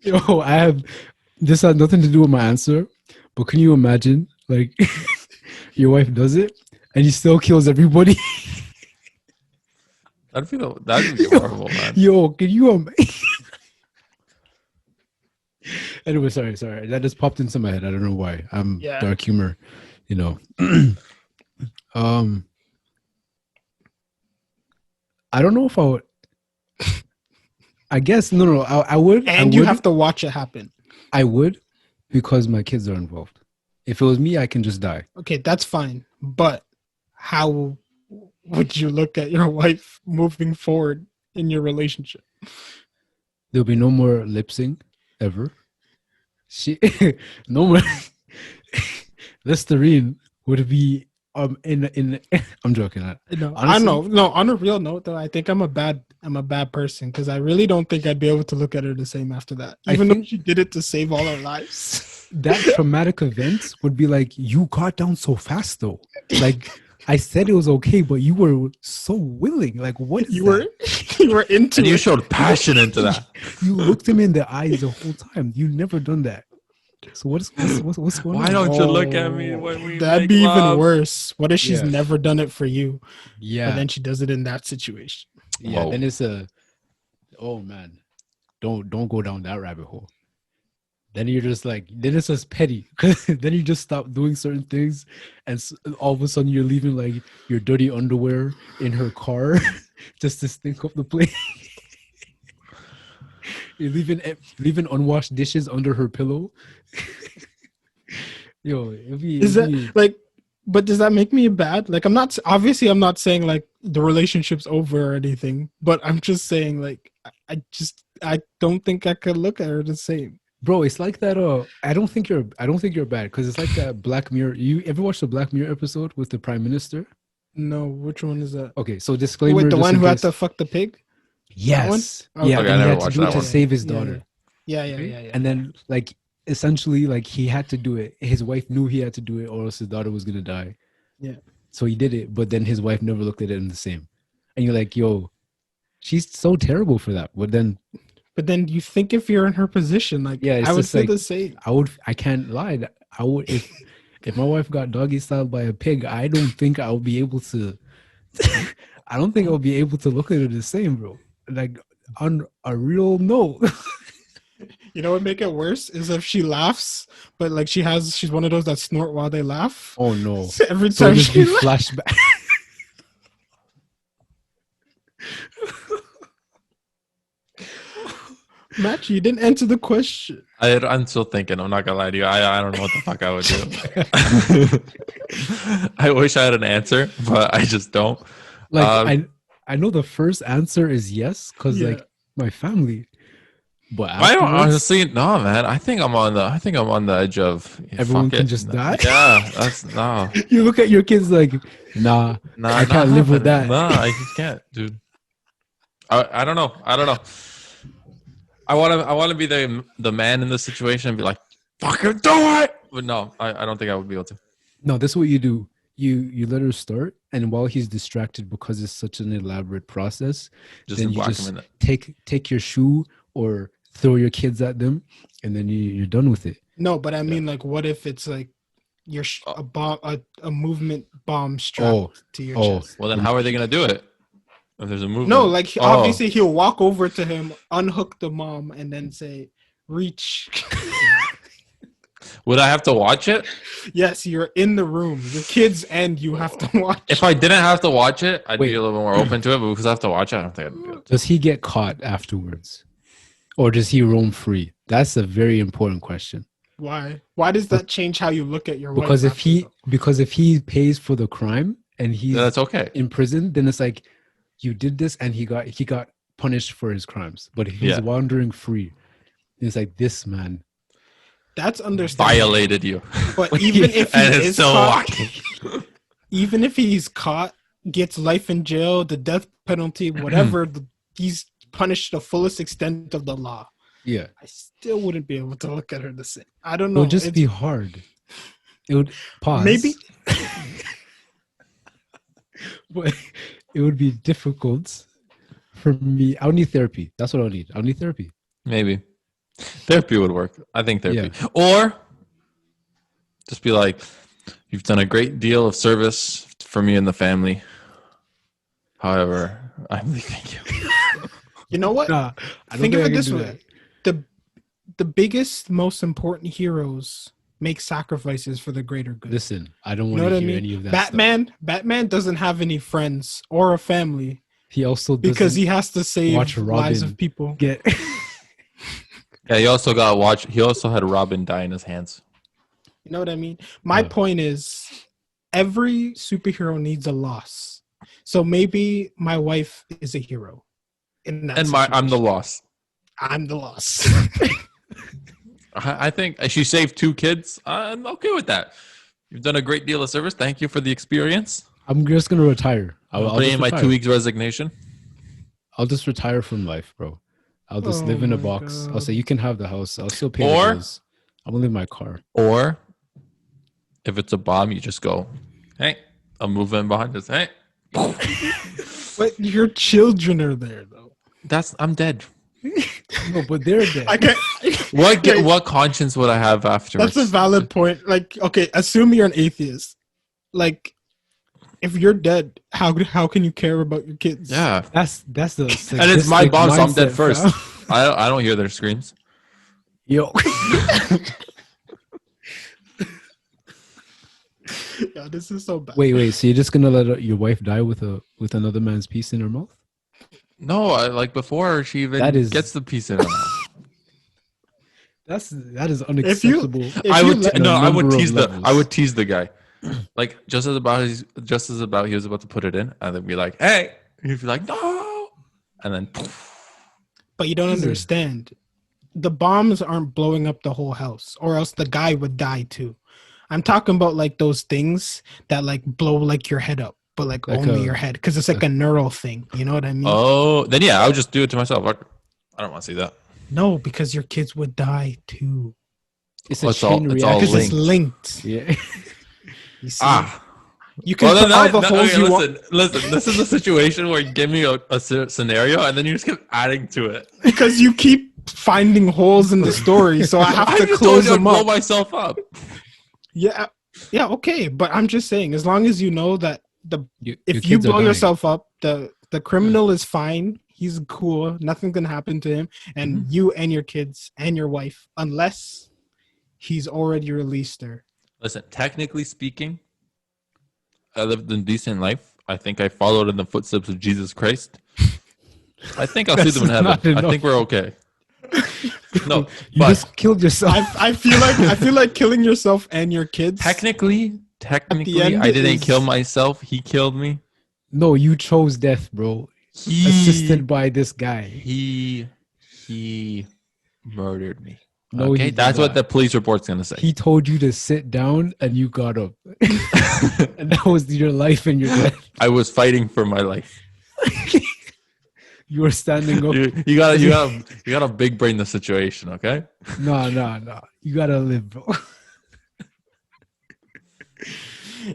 Speaker 3: Yo, this has nothing to do with my answer, but can you imagine, like, your wife does it and he still kills everybody?
Speaker 1: That'd be horrible, man.
Speaker 3: Yo, can you Anyway, sorry. That just popped into my head. I don't know why. I'm dark humor, you know. I don't know if I would. I guess no. I would.
Speaker 2: And you have to watch it happen.
Speaker 3: I would, because my kids are involved. If it was me, I can just die.
Speaker 2: Okay, that's fine. But how would you look at your wife moving forward in your relationship?
Speaker 3: There'll be no more lip sync ever. No more. Listerine would be in I'm joking.
Speaker 2: No, honestly, I know. No, on a real note though, I think I'm a bad person because I really don't think I'd be able to look at her the same after that. Even though she did it to save all our lives.
Speaker 3: That traumatic event would be like, you got down so fast though. Like, I said it was okay, but you were so willing. Like, what is
Speaker 2: you were into
Speaker 1: and
Speaker 2: it.
Speaker 1: you showed passion into that.
Speaker 3: You looked him in the eyes the whole time. You never done that. So what's going on?
Speaker 1: Why don't you look at me when we
Speaker 2: That'd be even worse. What if she's never done it for you?
Speaker 3: Yeah.
Speaker 2: But then she does it in that situation.
Speaker 3: Yeah. Whoa. Then it's oh man, don't go down that rabbit hole. Then you're just like, then it's just petty. Then you just stop doing certain things, and all of a sudden you're leaving like your dirty underwear in her car just to stink up the place. You're leaving unwashed dishes under her pillow. Yo,
Speaker 2: but does that make me bad? Like, I'm not saying like the relationship's over or anything, but I'm just saying like I don't think I could look at her the same.
Speaker 3: Bro, it's like that. I don't think you're bad, because it's like that Black Mirror. You ever watched the Black Mirror episode with the Prime Minister?
Speaker 2: No, which one is that?
Speaker 3: Okay, so disclaimer.
Speaker 2: With the one who had to fuck the pig?
Speaker 3: Yes.
Speaker 2: Okay.
Speaker 3: Yeah,
Speaker 1: Okay,
Speaker 3: and
Speaker 1: I
Speaker 3: he
Speaker 1: never
Speaker 3: had to
Speaker 1: watched
Speaker 3: do it
Speaker 1: that
Speaker 3: to
Speaker 1: one.
Speaker 3: save his daughter.
Speaker 2: Yeah.
Speaker 3: And then, like, essentially, like, he had to do it. His wife knew he had to do it, or else his daughter was gonna die.
Speaker 2: Yeah.
Speaker 3: So he did it, but then his wife never looked at it in the same. And you're like, yo, she's so terrible for that. But then
Speaker 2: But then you think if you're in her position, like
Speaker 3: Yeah, it's
Speaker 2: I would
Speaker 3: just
Speaker 2: say
Speaker 3: like
Speaker 2: the same.
Speaker 3: I can't lie. I would if my wife got doggy styled by a pig, I don't think I'll be able to. I don't think I'll be able to look at her the same, bro. Like on a real note.
Speaker 2: You know what make it worse is if she laughs, but like she's one of those that snort while they laugh.
Speaker 3: Oh no!
Speaker 2: So every
Speaker 3: So
Speaker 2: time
Speaker 3: just
Speaker 2: she
Speaker 3: be flashback.
Speaker 2: Match, you didn't answer the question.
Speaker 1: I'm still thinking. I'm not gonna lie to you. I don't know what the fuck I would do. I wish I had an answer, but I just don't.
Speaker 3: Like I know the first answer is yes, because
Speaker 2: Yeah.
Speaker 3: like my family. But
Speaker 1: I don't
Speaker 3: afterwards,
Speaker 1: honestly. No, man. I think I'm on the edge of
Speaker 3: everyone
Speaker 1: fuck
Speaker 3: can
Speaker 1: it.
Speaker 3: just die.
Speaker 1: Yeah, that's no.
Speaker 3: You look at your kids like, nah,
Speaker 1: Nah,
Speaker 3: I can't live with that.
Speaker 1: Nah, I just can't, dude. I don't know. I don't know. I want to be the man in the situation and be like, fucking do it. But no, I don't think I would be able to.
Speaker 3: No, this is what you do. You let her start, and while he's distracted because it's such an elaborate process,
Speaker 1: Just
Speaker 3: then you
Speaker 1: whack
Speaker 3: just
Speaker 1: him in it.
Speaker 3: take your shoe or throw your kids at them, and then you're done with it.
Speaker 2: No, but I mean, like, what if it's like you're a bomb, a movement bomb strapped to your chest?
Speaker 1: Well, then how are they gonna do it? If there's a movement.
Speaker 2: No, like obviously he'll walk over to him, unhook the mom, and then say, "Reach."
Speaker 1: Would I have to watch it?
Speaker 2: Yes, you're in the room. The kids and you have to watch.
Speaker 1: If I didn't have to watch it, I'd
Speaker 3: Wait.
Speaker 1: be a little bit more open to it. But because I have to watch it, I don't think I'd be able to.
Speaker 3: Does he get caught afterwards, or does he roam free? That's a very important question.
Speaker 2: Why? Why does that change how you look at your wife?
Speaker 3: Because if he pays for the crime and he's
Speaker 1: That's okay.
Speaker 3: in prison, then it's like you did this and he got punished for his crimes. But if he's wandering free, it's like this man
Speaker 2: that's understandable.
Speaker 1: Violated you.
Speaker 2: But even if he
Speaker 1: and it's
Speaker 2: is
Speaker 1: still
Speaker 2: caught,
Speaker 1: walking.
Speaker 2: even if he's caught, gets life in jail, the death penalty, whatever, he's punished to the fullest extent of the law.
Speaker 3: Yeah.
Speaker 2: I still wouldn't be able to look at her the same. I don't know.
Speaker 3: It would just be hard. It would pause.
Speaker 2: Maybe.
Speaker 3: But it would be difficult for me. I would need therapy. That's what I would need. I would need therapy.
Speaker 1: Maybe. Therapy would work. I think therapy. Yeah. Or just be like, you've done a great deal of service for me and the family. However, I'm leaving you.
Speaker 2: You know what?
Speaker 3: Nah,
Speaker 2: think of it this way. The biggest, most important heroes make sacrifices for the greater good.
Speaker 3: Listen, I don't want to hear any of that.
Speaker 2: Batman doesn't have any friends or a family.
Speaker 3: He also doesn't
Speaker 2: because he has to save lives of people.
Speaker 1: Yeah, he also had Robin die in his hands.
Speaker 2: You know what I mean? My point is, every superhero needs a loss. So maybe my wife is a hero. I'm
Speaker 1: the loss.
Speaker 2: I'm the loss.
Speaker 1: I think she saved 2 kids. I'm okay with that. You've done a great deal of service. Thank you for the experience.
Speaker 3: I'm just gonna retire. I'll
Speaker 1: put in my 2 weeks resignation.
Speaker 3: I'll just retire from life, bro. I'll just live in a box. God. I'll say you can have the house. I'll still pay the bills. I'm gonna leave my car. Or
Speaker 1: if it's a bomb, you just go, hey, I'm moving behind us. Hey.
Speaker 2: But your children are there though.
Speaker 1: I'm dead.
Speaker 3: No, but they're dead.
Speaker 2: I can't.
Speaker 1: What conscience would I have afterwards?
Speaker 2: That's a valid point. Like, okay, assume you're an atheist. Like, if you're dead, how can you care about your kids?
Speaker 1: Yeah,
Speaker 3: that's the.
Speaker 1: And it's my bomb, so I'm dead first. I don't hear their screams.
Speaker 3: Yo.
Speaker 2: Yeah, this is so bad.
Speaker 3: Wait. So you're just gonna let your wife die with another man's piece in her mouth?
Speaker 1: No, before she even gets the piece in her mouth.
Speaker 3: That is unacceptable.
Speaker 1: I would tease the guy. Like just as about he was about to put it in, and then be like, "Hey," and he'd be like, "No," and then. Poof.
Speaker 2: But you don't understand. The bombs aren't blowing up the whole house, or else the guy would die too. I'm talking about like those things that like blow like your head up, but like only your head, because it's like a neural thing. You know what I mean?
Speaker 1: Oh, then yeah, I would just do it to myself. I don't want to see that.
Speaker 2: No, because your kids would die too.
Speaker 3: It's a chain reaction.
Speaker 2: Because it's linked.
Speaker 3: Yeah.
Speaker 2: You see? You can put all the holes you want.
Speaker 1: Listen. This is a situation where you give me a scenario and then you just keep adding to it
Speaker 2: because you keep finding holes in the story, so I have to close them up.
Speaker 1: Blow myself up.
Speaker 2: Yeah, okay, but I'm just saying, as long as you know that if you blow
Speaker 3: dying.
Speaker 2: yourself up, the criminal is fine. He's cool. Nothing's gonna happen to him, and you and your kids and your wife, unless he's already released her.
Speaker 1: Listen, technically speaking, I lived a decent life. I think I followed in the footsteps of Jesus Christ. I think I'll see them in heaven. I think we're okay. No,
Speaker 3: you just killed yourself.
Speaker 2: I feel like killing yourself and your kids.
Speaker 1: Technically, I didn't kill myself. He killed me.
Speaker 3: No, you chose death, bro. Assisted by this guy.
Speaker 1: He murdered me.
Speaker 3: No,
Speaker 1: okay, that's what the police report's gonna say.
Speaker 3: He told you to sit down, and you got up, and that was your life and your death.
Speaker 1: I was fighting for my life.
Speaker 3: You were standing up.
Speaker 1: You gotta big brain the situation, okay?
Speaker 3: No. You gotta live, bro.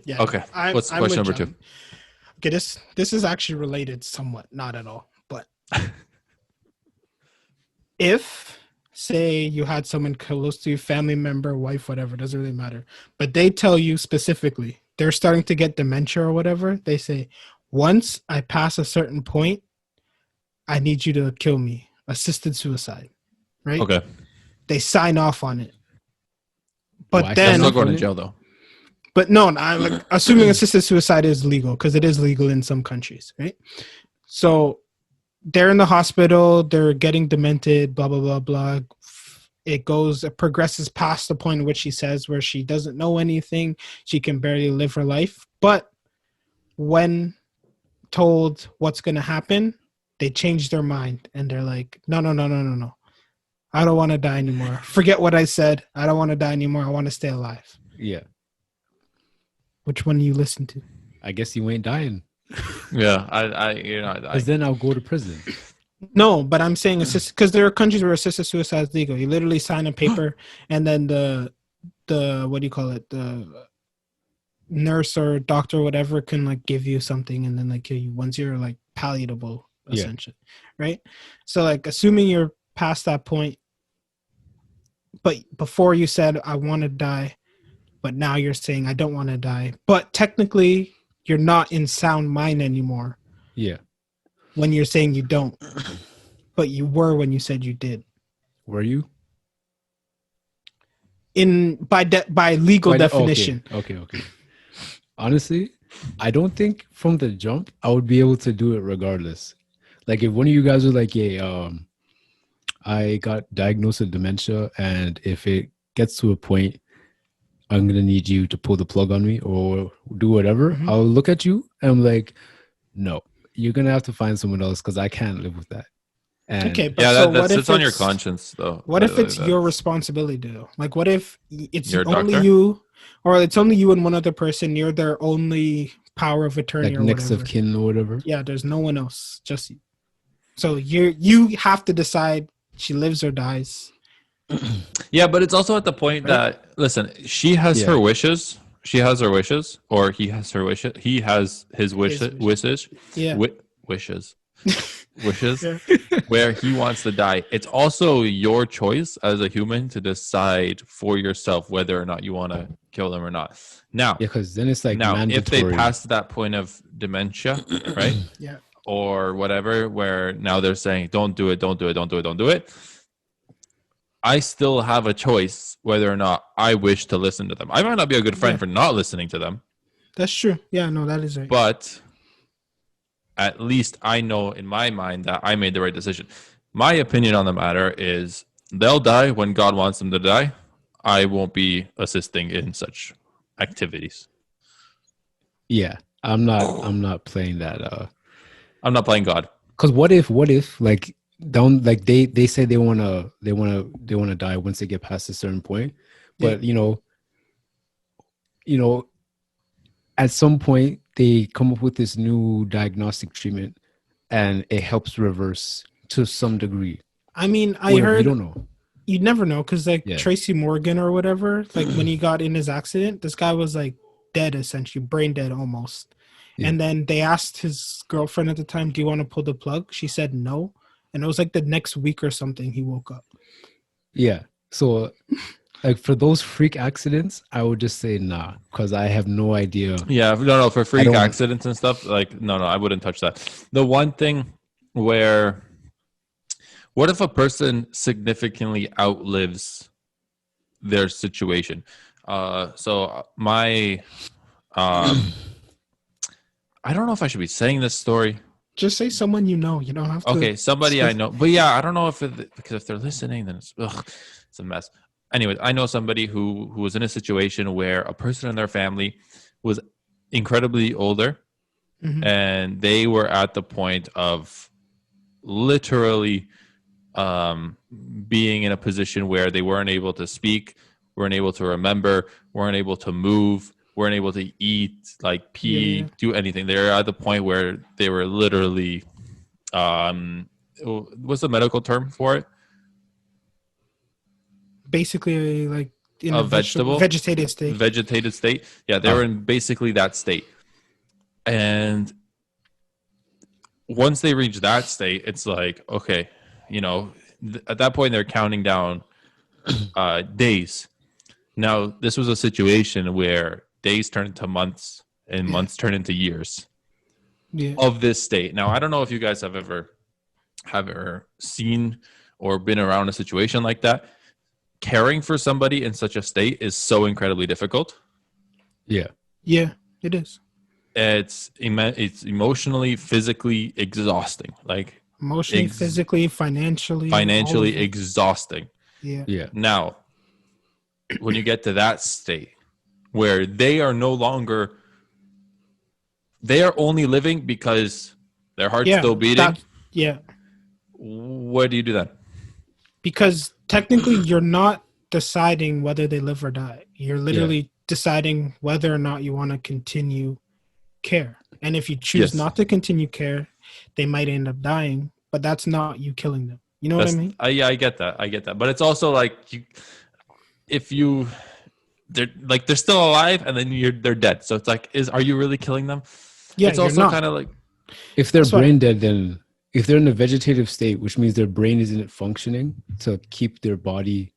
Speaker 2: Yeah.
Speaker 1: Okay. What's question number 2?
Speaker 2: Okay, this is actually related somewhat, not at all, but if, say, you had someone close to you, family member, wife, whatever, doesn't really matter, but they tell you specifically they're starting to get dementia or whatever, they say, once I pass a certain point, I need you to kill me. Assisted suicide, right?
Speaker 1: Okay.
Speaker 2: They sign off on it, but then
Speaker 1: I'm not going to jail though.
Speaker 2: But no, I'm like, assuming assisted suicide is legal, because it is legal in some countries, right? So they're in the hospital, they're getting demented, blah, blah, blah, blah. It progresses past the point in which she says where she doesn't know anything. She can barely live her life. But when told what's going to happen, they change their mind and they're like, no. I don't want to die anymore. Forget what I said. I don't want to die anymore. I want to stay alive.
Speaker 3: Yeah.
Speaker 2: Which one do you listen to?
Speaker 3: I guess you ain't dying.
Speaker 1: Yeah,
Speaker 3: Because then I'll go to prison.
Speaker 2: No, but I'm saying because there are countries where assisted suicide is legal. You literally sign a paper, and then the what do you call it? The nurse or doctor or whatever can like give you something and then like kill you once you're like palliable, essentially, right? So like assuming you're past that point, but before you said I want to die. But now you're saying I don't want to die. But technically, you're not in sound mind anymore.
Speaker 3: Yeah.
Speaker 2: When you're saying you don't. But you were when you said you did.
Speaker 3: Were you?
Speaker 2: By legal definition.
Speaker 3: Okay. Honestly, I don't think from the jump I would be able to do it regardless. Like if one of you guys were like, yeah, I got diagnosed with dementia, and if it gets to a point I'm going to need you to pull the plug on me or do whatever, I'll look at you and I'm like, no, you're going to have to find someone else because I can't live with that. And
Speaker 2: okay, but
Speaker 1: yeah, that sits on your conscience, though.
Speaker 2: What if it's your responsibility, though? Like, what if it's only
Speaker 1: doctor?
Speaker 2: you, or it's only you and one other person, you're their only power of attorney
Speaker 3: like
Speaker 2: or
Speaker 3: next
Speaker 2: whatever.
Speaker 3: of kin or whatever?
Speaker 2: Yeah, there's no one else, just you. So you have to decide she lives or dies.
Speaker 1: Yeah, but it's also at the point that, listen, she has her wishes. She has her wishes, or he has her wishes. He has his wishes.
Speaker 2: Yeah.
Speaker 1: Wishes. Where he wants to die. It's also your choice as a human to decide for yourself whether or not you want to kill them or not. Now,
Speaker 3: because then it's like
Speaker 1: mandatory. If they pass that point of dementia, right?
Speaker 2: Yeah.
Speaker 1: Or whatever, where now they're saying, don't do it. I still have a choice whether or not I wish to listen to them. I might not be a good friend for not listening to them.
Speaker 2: That's true. Yeah, no, that is right.
Speaker 1: But at least I know in my mind that I made the right decision. My opinion on the matter is they'll die when God wants them to die. I won't be assisting in such activities.
Speaker 3: Yeah, I'm not playing that.
Speaker 1: I'm not playing God.
Speaker 3: Because what if like down like they say they wanna die once they get past a certain point, but you know at some point they come up with this new diagnostic treatment and it helps reverse to some degree.
Speaker 2: I mean, I heard,
Speaker 3: you don't know.
Speaker 2: You'd never know, because like Tracy Morgan or whatever, like when he got in his accident, this guy was like dead, essentially, brain dead almost.
Speaker 3: Yeah.
Speaker 2: And then they asked his girlfriend at the time, "Do you want to pull the plug?" She said no. And it was like the next week or something he woke up.
Speaker 3: Yeah. So, like for those freak accidents, I would just say nah, because I have no idea.
Speaker 1: Yeah, no, for freak
Speaker 3: don't-
Speaker 1: accidents and stuff, like no, I wouldn't touch that. The one thing where, what if a person significantly outlives their situation? So my, I don't know if I should be saying this story.
Speaker 2: Just say someone you know. You don't have to.
Speaker 1: Okay, somebody I know, but yeah, I don't know because if they're listening, then it's a mess. Anyways, I know somebody who was in a situation where a person in their family was incredibly older, and they were at the point of literally being in a position where they weren't able to speak, weren't able to remember, weren't able to move, weren't able to eat, like pee, do anything. They're at the point where they were literally, what's the medical term for it?
Speaker 2: Basically, like in
Speaker 1: A
Speaker 2: a
Speaker 1: vegetable?
Speaker 2: vegetative state.
Speaker 1: Vegetated state. Yeah, they were in basically that state. And once they reach that state, it's like, okay, at that point they're counting down days. Now, this was a situation where days turn into months and months turn into years of this state. Now, I don't know if you guys have ever seen or been around a situation like that. Caring for somebody in such a state is so incredibly difficult.
Speaker 3: Yeah.
Speaker 2: Yeah, it is.
Speaker 1: It's emotionally, physically exhausting. Like
Speaker 2: emotionally, physically,
Speaker 1: financially exhausting.
Speaker 2: Yeah.
Speaker 1: Now, when you get to that state where they are only living because their heart's still beating. What do you do then?
Speaker 2: Because technically you're not deciding whether they live or die. You're literally deciding whether or not you want to continue care. And if you choose not to continue care, they might end up dying, but that's not you killing them. You know what I mean?
Speaker 1: Yeah, I get that. But it's also like they're still alive and then they're dead. So it's like, are you really killing them?
Speaker 2: Yeah,
Speaker 1: it's also kind of like,
Speaker 3: if they're brain dead, then if they're in a vegetative state, which means their brain isn't functioning to keep their body,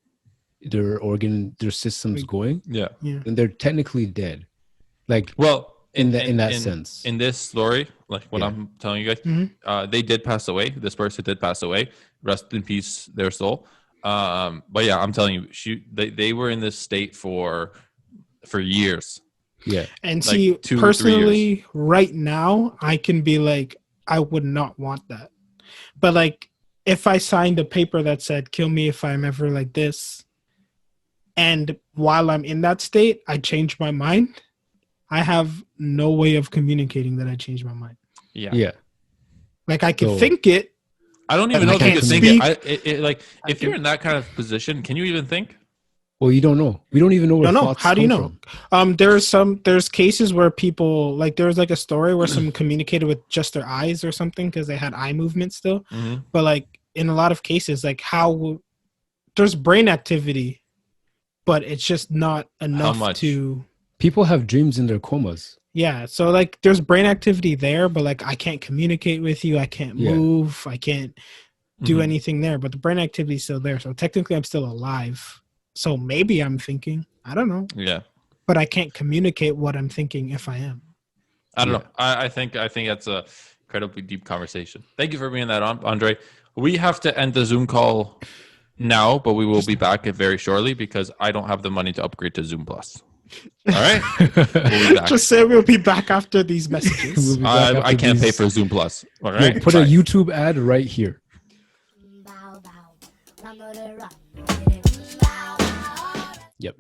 Speaker 3: their organ, their systems going, then they're technically dead. Like,
Speaker 1: well,
Speaker 3: in that sense,
Speaker 1: in this story, like what I'm telling you guys, they did pass away. This person did pass away. Rest in peace, their soul. But yeah, I'm telling you, they were in this state for years.
Speaker 3: Yeah.
Speaker 2: And like see, 2 personally, right now, I can be like, I would not want that. But like, if I signed a paper that said, kill me if I'm ever like this, and while I'm in that state, I change my mind, I have no way of communicating that I changed my mind.
Speaker 1: Yeah.
Speaker 2: Like, I can think it.
Speaker 1: I don't even know if you can think it. Like, if you're in that kind of position, can you even think?
Speaker 3: Well, you don't know. We don't even know where thoughts
Speaker 2: How do you know?
Speaker 3: From.
Speaker 2: There's cases where people, like, there was like a story where someone communicated with just their eyes or something because they had eye movement still. But like in a lot of cases, like there's brain activity, but it's just not enough to.
Speaker 3: People have dreams in their comas.
Speaker 2: Yeah, so like there's brain activity there, but like I can't communicate with you, I can't move, I can't do anything there, but the brain activity is still there. So technically I'm still alive. So maybe I'm thinking, I don't know.
Speaker 1: Yeah.
Speaker 2: But I can't communicate what I'm thinking if I am.
Speaker 1: I don't know. I think that's a incredibly deep conversation. Thank you for being that on, Andre. We have to end the Zoom call now, but we will be back very shortly because I don't have the money to upgrade to Zoom Plus. All right. We'll be back.
Speaker 2: Just say we'll be back after these messages.
Speaker 1: I can't pay for Zoom Plus. All right.
Speaker 3: Yo, put a YouTube ad right here. Yep.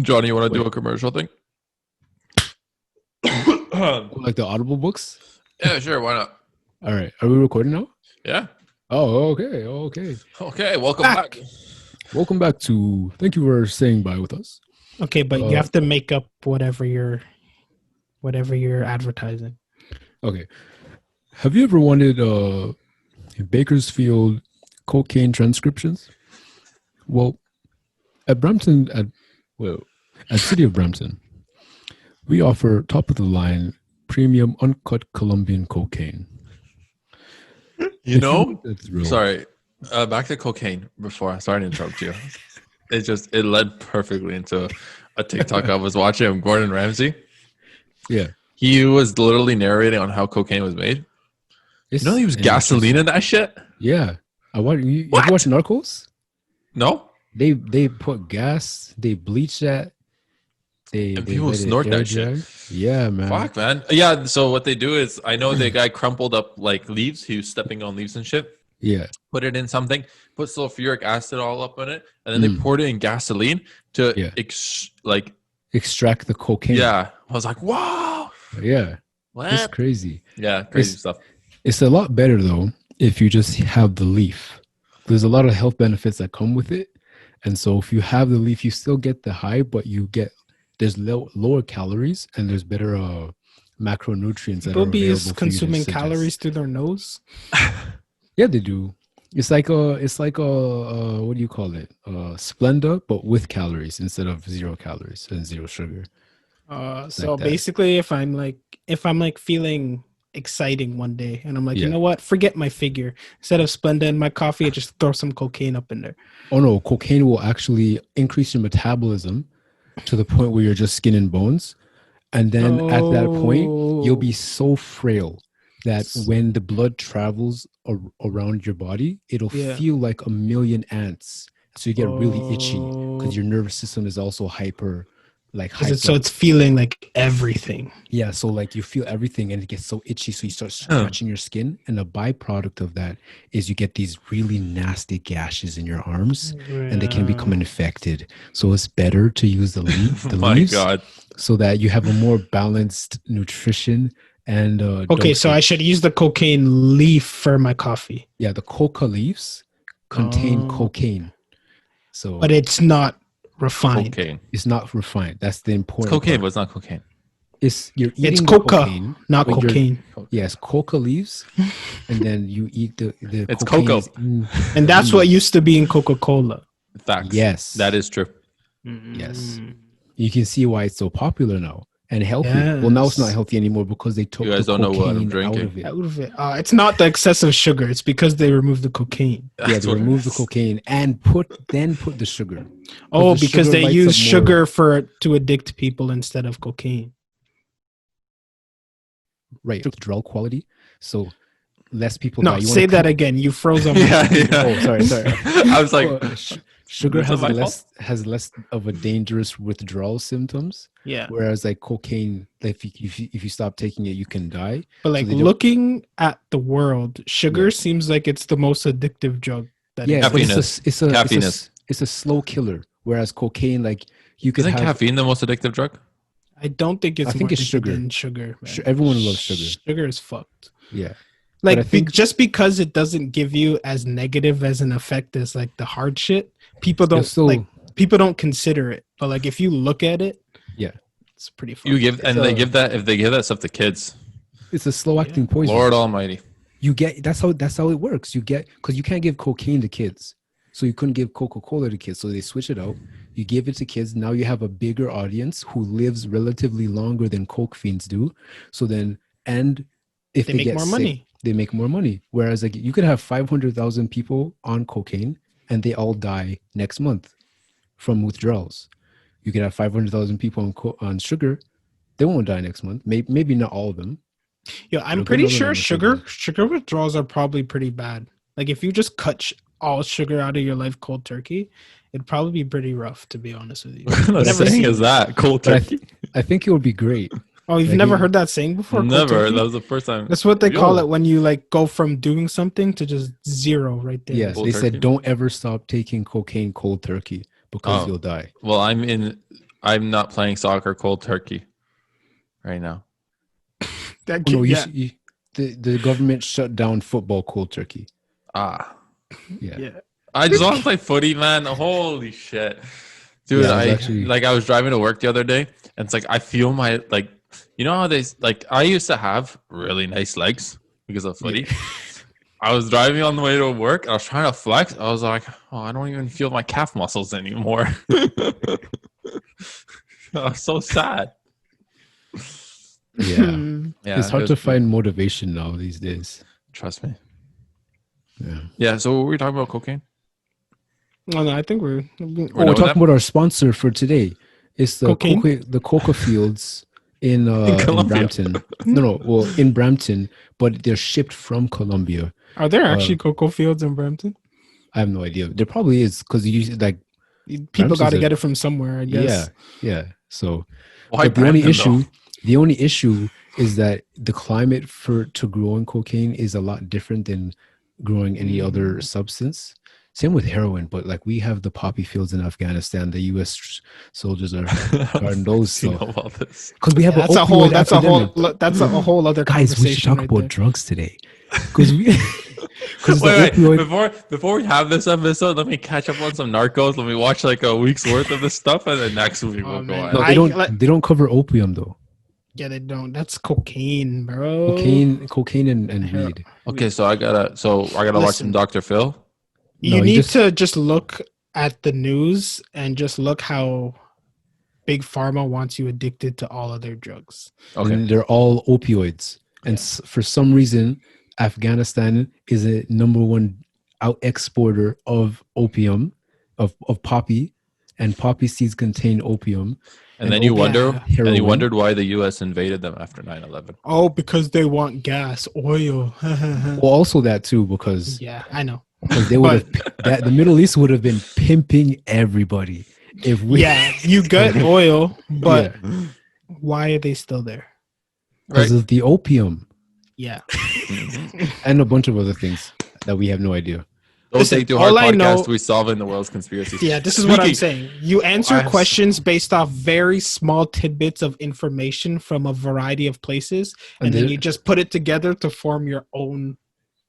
Speaker 1: Johnny, you want to do a commercial thing?
Speaker 3: Like the Audible books?
Speaker 1: Yeah, sure. Why not?
Speaker 3: All right. Are we recording now?
Speaker 1: Yeah.
Speaker 3: Oh, okay.
Speaker 1: Okay. Welcome back.
Speaker 3: Welcome back to. Thank you for staying by with us.
Speaker 2: Okay, but you have to make up whatever you're advertising.
Speaker 3: Okay. Have you ever wanted Bakersfield cocaine transcriptions? Well, at Brampton At City of Brampton, we offer top of the line premium uncut Colombian cocaine.
Speaker 1: You
Speaker 3: If
Speaker 1: know,
Speaker 3: want the thrill-
Speaker 1: sorry, back to cocaine before. Sorry to interrupt you. It led perfectly into a TikTok I was watching of Gordon Ramsay.
Speaker 3: Yeah.
Speaker 1: He was literally narrating on how cocaine was made. You know, he was gasoline in that shit.
Speaker 3: Yeah. You
Speaker 1: What?
Speaker 3: ever watch Narcos?
Speaker 1: No,
Speaker 3: They put gas, they bleach that,
Speaker 1: and
Speaker 3: they
Speaker 1: people
Speaker 3: let it
Speaker 1: snort
Speaker 3: air
Speaker 1: that shit.
Speaker 3: dry. Yeah, man.
Speaker 1: Fuck, man. Yeah. So what they do is, I know the guy crumpled up like leaves. He was stepping on leaves and shit.
Speaker 3: Yeah.
Speaker 1: Put it in something, put sulfuric acid all up on it, and then they poured it in gasoline to
Speaker 3: Yeah.
Speaker 1: extract
Speaker 3: the cocaine.
Speaker 1: Yeah, I was like, wow.
Speaker 3: Yeah.
Speaker 1: What?
Speaker 3: It's crazy.
Speaker 1: Yeah, crazy stuff.
Speaker 3: It's a lot better though if you just have the leaf. There's a lot of health benefits that come with it. And so if you have the leaf, you still get the high, but there's lower calories and there's better macronutrients.
Speaker 2: People be consuming calories through their nose.
Speaker 3: Yeah, they do. It's like a what do you call it? Splenda, but with calories instead of 0 calories and 0 sugar.
Speaker 2: So basically, if I'm feeling exciting one day and I'm like, you know what? Forget my figure. Instead of Splenda in my coffee, I just throw some cocaine up in there.
Speaker 3: Oh no, cocaine will actually increase your metabolism to the point where you're just skin and bones. And then at that point, you'll be so frail that when the blood travels around your body, it'll feel like a million ants. So you get really itchy because your nervous system is also hyper. So
Speaker 2: it's feeling like everything.
Speaker 3: Yeah, so like you feel everything and it gets so itchy, so you start scratching your skin, and the byproduct of that is you get these really nasty gashes in your arms, and they can become infected. So it's better to use the leaves, so that you have a more balanced nutrition. And
Speaker 2: so I should use the cocaine leaf for my coffee.
Speaker 3: Yeah, the coca leaves contain cocaine. So,
Speaker 2: but it's not refined.
Speaker 1: Cocaine.
Speaker 3: It's not refined. That's the important
Speaker 1: cocaine,
Speaker 3: part.
Speaker 1: But it's not cocaine.
Speaker 3: You're eating
Speaker 2: it's coca, cocaine, not cocaine.
Speaker 3: Yes, coca leaves, and then you eat the
Speaker 1: it's cocoa.
Speaker 2: And that's what used to be in Coca-Cola.
Speaker 1: Facts.
Speaker 3: Yes.
Speaker 1: That is true.
Speaker 3: Yes. You can see why it's so popular now. And healthy. Yes. Well, now it's not healthy anymore because they took the cocaine out of it.
Speaker 2: It's not the excessive sugar. It's because they removed the cocaine.
Speaker 3: Yeah, they removed the cocaine and put the sugar.
Speaker 2: Oh, because they use sugar to addict people instead of cocaine.
Speaker 3: Right. Withdrawal quality. So less people.
Speaker 2: No, say that again. You froze on.
Speaker 3: Oh, sorry.
Speaker 1: I was like,
Speaker 3: sugar has less of a dangerous withdrawal symptoms.
Speaker 2: Yeah.
Speaker 3: Whereas like cocaine, if you stop taking it, you can die.
Speaker 2: But like looking at the world, sugar seems like it's the most addictive drug.
Speaker 3: It's a slow killer. Whereas cocaine, like you could.
Speaker 1: Isn't caffeine the most addictive drug?
Speaker 2: I don't think it's.
Speaker 3: I think it's sugar.
Speaker 2: Sugar.
Speaker 3: Everyone loves sugar.
Speaker 2: Sugar is fucked.
Speaker 3: Yeah.
Speaker 2: Like just because it doesn't give you as negative as an effect as like the hard shit, people don't people don't consider it. But like if you look at it, it's pretty fun.
Speaker 1: They give that stuff to kids.
Speaker 3: It's a slow acting poison.
Speaker 1: Lord Almighty.
Speaker 3: You get that's how it works. You get because you can't give cocaine to kids. So you couldn't give Coca-Cola to kids. So they switch it out. You give it to kids. Now you have a bigger audience who lives relatively longer than Coke fiends do. So then if they make more money. They make more money. Whereas like you could have 500,000 people on cocaine and they all die next month from withdrawals. You could have 500,000 people on sugar. They won't die next month. Maybe not all of them.
Speaker 2: Yeah, I'm pretty sure sugar withdrawals are probably pretty bad. Like if you just cut all sugar out of your life cold turkey, it'd probably be pretty rough, to be honest with you.
Speaker 1: What saying is that? Cold turkey?
Speaker 3: I think it would be great.
Speaker 2: Oh, you've never heard that saying before?
Speaker 1: Never. That was the first time.
Speaker 2: That's what they call it when you like go from doing something to just zero right there.
Speaker 3: Yes, they said don't ever stop taking cocaine cold turkey because you'll die.
Speaker 1: Well, I'm not playing soccer cold turkey right now.
Speaker 3: The government shut down football cold turkey.
Speaker 2: Yeah.
Speaker 1: I just want to play footy, man. Holy shit. Dude, I was driving to work the other day and it's like I feel my like you know how I used to have really nice legs because of footy. Yeah. I was driving on the way to work and I was trying to flex. I was like, I don't even feel my calf muscles anymore. Oh, so sad.
Speaker 3: Yeah.
Speaker 1: Yeah,
Speaker 3: It's hard
Speaker 1: it
Speaker 3: to
Speaker 1: was-
Speaker 3: find motivation now these days.
Speaker 1: Trust me.
Speaker 3: Yeah.
Speaker 1: Yeah. So were we talking about cocaine?
Speaker 2: Oh, no, I think we're
Speaker 3: Oh,
Speaker 1: done
Speaker 3: we're
Speaker 1: with
Speaker 3: talking
Speaker 1: that?
Speaker 3: about our sponsor for today. It's the
Speaker 2: Cocaine?
Speaker 3: coca fields in in
Speaker 1: Colombia.
Speaker 3: Brampton. No, well, in Brampton, but they're shipped from Colombia.
Speaker 2: Are there actually cocoa fields in Brampton?
Speaker 3: I have no idea. There probably is because you like
Speaker 2: People
Speaker 3: Brampton's
Speaker 2: got to
Speaker 3: a-
Speaker 2: get it from somewhere, I guess.
Speaker 3: yeah. So,
Speaker 1: Why
Speaker 3: but the only
Speaker 1: Brampton, though?
Speaker 3: issue is that the climate to growing cocaine is a lot different than growing any other substance. Same with heroin, but like we have the poppy fields in Afghanistan. The U.S. soldiers are guarding those.
Speaker 1: You know
Speaker 3: So
Speaker 1: about this.
Speaker 3: because we have
Speaker 2: Yeah,
Speaker 3: an opioid epidemic.
Speaker 2: that's a whole other
Speaker 3: Guys, we should
Speaker 2: conversation
Speaker 3: talk
Speaker 2: right
Speaker 3: about
Speaker 2: there.
Speaker 3: drugs today because we because the
Speaker 1: Wait,
Speaker 3: opioid.
Speaker 1: before we have this episode, let me catch up on some Narcos. Let me watch like a week's worth of this stuff, and then next week
Speaker 2: Oh,
Speaker 1: we'll go
Speaker 2: man.
Speaker 3: No,
Speaker 1: ahead.
Speaker 3: they don't cover opium though.
Speaker 2: Yeah, they don't. That's cocaine, bro.
Speaker 3: Cocaine and
Speaker 2: Hero-
Speaker 3: weed.
Speaker 1: Okay, so I gotta watch some
Speaker 2: Listen.
Speaker 1: Dr. Phil.
Speaker 2: You
Speaker 3: No, you
Speaker 2: need
Speaker 3: just-
Speaker 2: to just look at the news and just look how big pharma wants you addicted to all of their drugs.
Speaker 1: Okay,
Speaker 3: And they're all opioids. And for some reason, Afghanistan is a number one out exporter of opium, of poppy, and poppy seeds contain opium.
Speaker 1: and then you
Speaker 2: opium-
Speaker 1: wonder, and
Speaker 3: heroin.
Speaker 1: you wondered why the U.S. invaded them after 9/11.
Speaker 2: Oh, because they want gas, oil.
Speaker 3: Well, also that too, because
Speaker 2: Yeah, I know.
Speaker 3: they would have that the Middle East would have been pimping everybody if we
Speaker 2: Yeah, you get oil, but
Speaker 3: Yeah,
Speaker 2: why are they still there?
Speaker 3: because of the opium
Speaker 2: Yeah.
Speaker 3: and a bunch of other things that we have no idea.
Speaker 1: Don't
Speaker 2: Listen,
Speaker 1: take too hard
Speaker 2: all I
Speaker 1: podcast.
Speaker 2: know-
Speaker 1: We solving the world's conspiracies.
Speaker 2: Yeah, this is what I'm
Speaker 1: Speaking-
Speaker 2: saying. You answer
Speaker 1: I have-
Speaker 2: questions based off very small tidbits of information from a variety of places, and
Speaker 3: And
Speaker 2: then
Speaker 3: then-
Speaker 2: you just put it together to form your own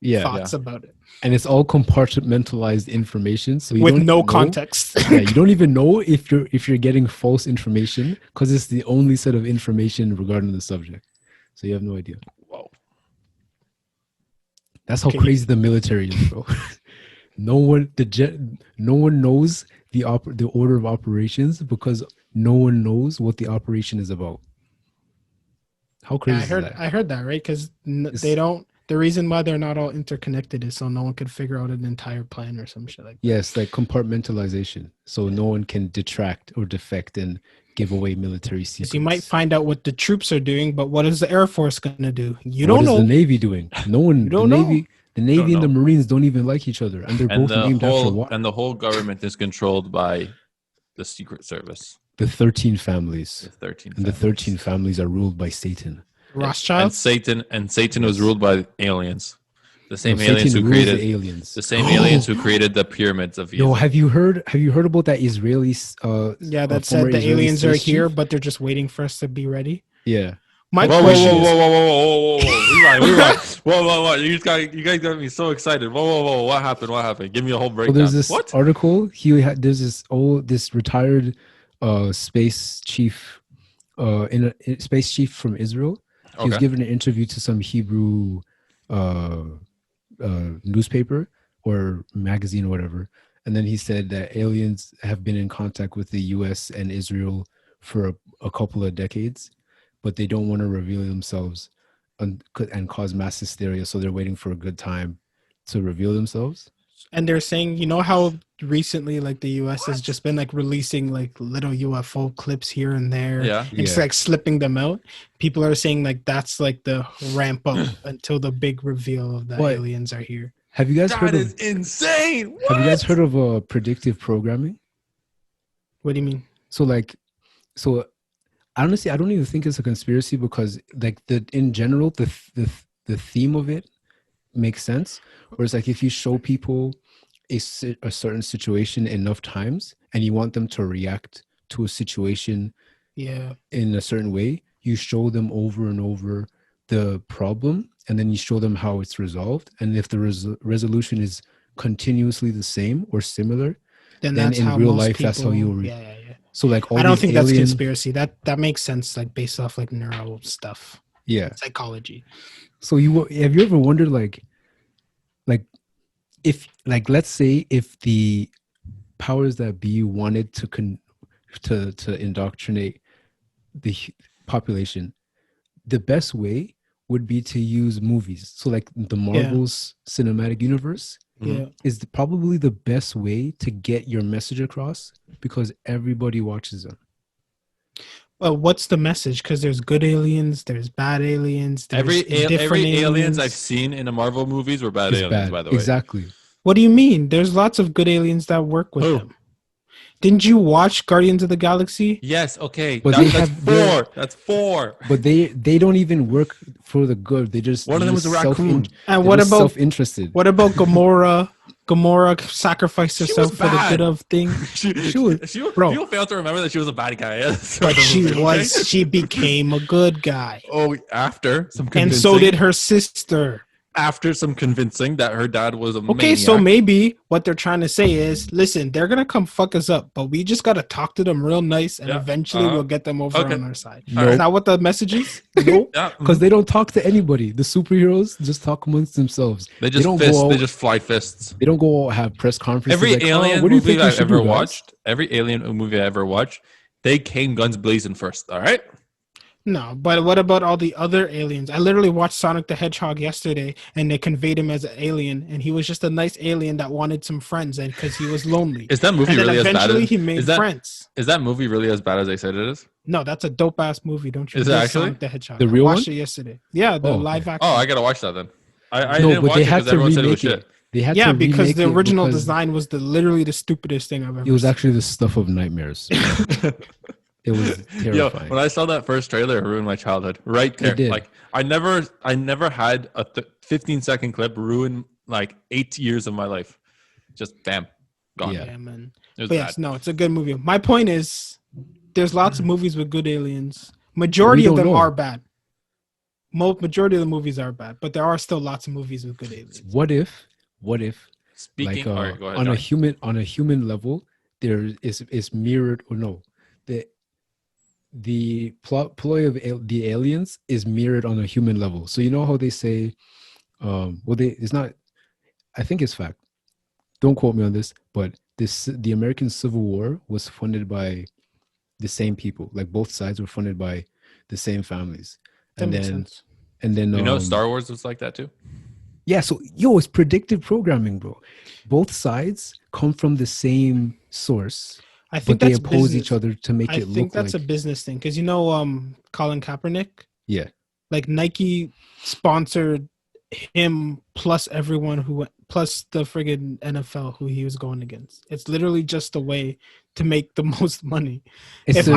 Speaker 3: Yeah,
Speaker 2: thoughts about it
Speaker 3: and it's all compartmentalized information, so you
Speaker 2: with
Speaker 3: don't
Speaker 2: no
Speaker 3: know-
Speaker 2: context.
Speaker 3: Yeah, you don't even know if you're getting false information because it's the only set of information regarding the subject. So you have no idea.
Speaker 1: Whoa.
Speaker 3: That's how
Speaker 2: Okay.
Speaker 3: crazy the military is, bro. No one knows the order of operations because no one knows what the operation is about. How crazy
Speaker 2: Yeah,
Speaker 3: is that?
Speaker 2: I heard that, right? Because
Speaker 3: It's-
Speaker 2: they don't. The reason why they're not all interconnected is so no one could figure out an entire plan or some shit like that.
Speaker 3: Yes, like compartmentalization, so no one can detract or defect and give away military secrets.
Speaker 2: 'Cause you might find out what the troops are doing, but what is the Air Force gonna do? You
Speaker 3: What
Speaker 2: don't
Speaker 3: is
Speaker 2: know.
Speaker 3: the Navy doing? No one.
Speaker 2: You don't
Speaker 3: the
Speaker 2: know.
Speaker 3: Navy, the Navy and the
Speaker 1: know.
Speaker 3: Marines don't even like each other, and they're
Speaker 1: And
Speaker 3: both named after what?
Speaker 1: the whole government is controlled by the Secret Service.
Speaker 3: The 13 families,
Speaker 1: The 13.
Speaker 3: and the
Speaker 1: families.
Speaker 3: 13 families are ruled by Satan.
Speaker 2: Rothschild.
Speaker 1: And Satan was ruled by aliens. The same
Speaker 3: No,
Speaker 1: aliens
Speaker 3: Satan
Speaker 1: who
Speaker 3: rules
Speaker 1: created
Speaker 3: the aliens.
Speaker 1: the same aliens who created the pyramids of Giza.
Speaker 3: Yo, have you heard about that Israeli?
Speaker 2: Yeah, that
Speaker 3: former
Speaker 2: said the
Speaker 3: Israeli
Speaker 2: aliens are
Speaker 3: space
Speaker 2: here,
Speaker 3: chief?
Speaker 2: but they're just waiting for us to be ready.
Speaker 3: Yeah,
Speaker 2: My
Speaker 1: Whoa, whoa,
Speaker 2: question
Speaker 1: whoa,
Speaker 2: is,
Speaker 1: whoa, rewind. Whoa. You guys got me so excited. Whoa. What happened? Give me a whole
Speaker 3: so
Speaker 1: breakdown.
Speaker 3: there's this
Speaker 1: What?
Speaker 3: article. There's this retired space chief, space chief from Israel. He was
Speaker 1: Okay.
Speaker 3: given an interview to some Hebrew newspaper or magazine or whatever, and then he said that aliens have been in contact with the U.S. and Israel for a couple of decades, but they don't want to reveal themselves and cause mass hysteria, so they're waiting for a good time to reveal themselves.
Speaker 2: and they're saying, you know how recently, like the U.S. has just been like releasing like little UFO clips here and there,
Speaker 1: Yeah.
Speaker 2: and just like slipping them out. People are saying like that's like the ramp up until the big reveal of the
Speaker 3: But-
Speaker 2: aliens are here.
Speaker 3: Have you guys
Speaker 1: That
Speaker 3: heard
Speaker 1: is
Speaker 3: of
Speaker 1: insane.
Speaker 3: Have you guys
Speaker 1: What?
Speaker 3: heard of predictive programming?
Speaker 2: What do you mean?
Speaker 3: So honestly, I don't even think it's a conspiracy because like in general the theme of it makes sense. Whereas like if you show people a certain situation enough times and you want them to react to a situation
Speaker 2: Yeah,
Speaker 3: in a certain way, you show them over and over the problem and then you show them how it's resolved. And if the resolution is continuously the same or similar,
Speaker 2: then
Speaker 3: Then
Speaker 2: that's
Speaker 3: in
Speaker 2: how
Speaker 3: real
Speaker 2: most
Speaker 3: life, that's how
Speaker 2: people-
Speaker 3: you
Speaker 2: Yeah.
Speaker 3: so like all
Speaker 2: I don't
Speaker 3: these
Speaker 2: think that's
Speaker 3: alien-
Speaker 2: conspiracy. That makes sense, like based off like neuro stuff,
Speaker 3: Yeah.
Speaker 2: psychology.
Speaker 3: So have you ever wondered like if like let's say if the powers that be wanted to indoctrinate population, the best way would be to use movies. So like the Marvel's cinematic universe
Speaker 2: Yeah.
Speaker 3: is probably the best way to get your message across because everybody watches them.
Speaker 2: Well, what's the message? Because there's good aliens, there's bad aliens, there's
Speaker 1: Every
Speaker 2: different
Speaker 1: aliens I've seen in the Marvel movies were bad aliens, by the way.
Speaker 3: Exactly.
Speaker 2: What do you mean? There's lots of good aliens that work with
Speaker 1: Who?
Speaker 2: them. Didn't you watch Guardians of the Galaxy?
Speaker 1: Yes, okay.
Speaker 3: But
Speaker 1: That's four.
Speaker 3: But they don't even work for the good. They just
Speaker 1: One of them was a raccoon.
Speaker 2: And what about
Speaker 3: self-interested?
Speaker 2: What about Gamora? Gamora sacrificed herself for the good of things. Bro.
Speaker 1: People fail to remember that she was a bad guy.
Speaker 2: But she became a good guy.
Speaker 1: Oh, after some convincing.
Speaker 2: And so did her sister.
Speaker 1: After some convincing that her dad was a
Speaker 2: Okay,
Speaker 1: maniac.
Speaker 2: so maybe what they're trying to say is, listen, they're gonna come fuck us up, but we just gotta talk to them real nice, and eventually we'll get them over on our side.
Speaker 3: No.
Speaker 2: Is that what the message is? No,
Speaker 3: because they don't talk to anybody. The superheroes just talk amongst themselves.
Speaker 1: They just they just fly fists.
Speaker 3: They don't go have press conferences.
Speaker 1: Every
Speaker 3: like,
Speaker 1: alien
Speaker 3: what do you
Speaker 1: movie
Speaker 3: think we
Speaker 1: I've
Speaker 3: should
Speaker 1: ever
Speaker 3: do, guys?
Speaker 1: watched, every alien movie I ever watched, they came guns blazing first. All right.
Speaker 2: no. But what about all the other aliens? I literally watched Sonic the Hedgehog yesterday, and they conveyed him as an alien, and he was just a nice alien that wanted some friends, and because he was lonely.
Speaker 1: Is that movie
Speaker 2: and then
Speaker 1: really as bad?
Speaker 2: Eventually, he made friends.
Speaker 1: Is that movie really as bad as they said it is?
Speaker 2: No, that's a dope ass movie. Don't you?
Speaker 1: Is it actually
Speaker 2: Sonic the Hedgehog?
Speaker 3: The real
Speaker 2: I watched
Speaker 3: one?
Speaker 2: it yesterday. Yeah, the live action.
Speaker 1: Oh, I gotta watch that then. I
Speaker 3: No,
Speaker 1: didn't
Speaker 3: but
Speaker 1: watch
Speaker 3: they
Speaker 1: it
Speaker 3: had
Speaker 1: because
Speaker 3: to
Speaker 1: everyone said it was
Speaker 3: remake it.
Speaker 1: shit.
Speaker 3: They had
Speaker 2: Yeah,
Speaker 3: to
Speaker 2: because
Speaker 3: remake
Speaker 2: the
Speaker 3: it
Speaker 2: original
Speaker 3: because
Speaker 2: design was literally the stupidest thing I've ever
Speaker 3: It was
Speaker 2: seen.
Speaker 3: actually the stuff of nightmares. It was
Speaker 1: Yo,
Speaker 3: terrifying.
Speaker 1: when I saw that first trailer, it ruined my childhood. Right there.
Speaker 3: did.
Speaker 1: Like I never had a 15-second clip ruin like 8 years of my life. Just bam, gone.
Speaker 3: Yeah.
Speaker 2: Yeah, man.
Speaker 1: It was
Speaker 2: But
Speaker 1: bad.
Speaker 2: yes, no, it's a good movie. My point is, there's lots of movies with good aliens. Majority of them are bad. Majority of the movies are bad, but there are still lots of movies with good aliens.
Speaker 3: What if
Speaker 1: Speaking,
Speaker 3: like
Speaker 1: all right, go ahead,
Speaker 3: on
Speaker 1: John.
Speaker 3: a human level, there is mirrored or no, the ploy of the aliens is mirrored on a human level. So you know how they say, it's not. I think it's fact. Don't quote me on this, but the American Civil War was funded by the same people. Like both sides were funded by the same families.
Speaker 2: That makes sense.
Speaker 3: And then
Speaker 1: You know, Star Wars was like that too.
Speaker 3: yeah, so it's predictive programming, bro. Both sides come from the same source,
Speaker 2: I think
Speaker 3: but they
Speaker 2: that's
Speaker 3: oppose
Speaker 2: business.
Speaker 3: each other to make
Speaker 2: I
Speaker 3: it
Speaker 2: think
Speaker 3: look
Speaker 2: that's
Speaker 3: like
Speaker 2: a business thing because Colin Kaepernick,
Speaker 3: yeah.
Speaker 2: like Nike sponsored him plus everyone plus the friggin' NFL who he was going against. It's literally just a way to make the most money. If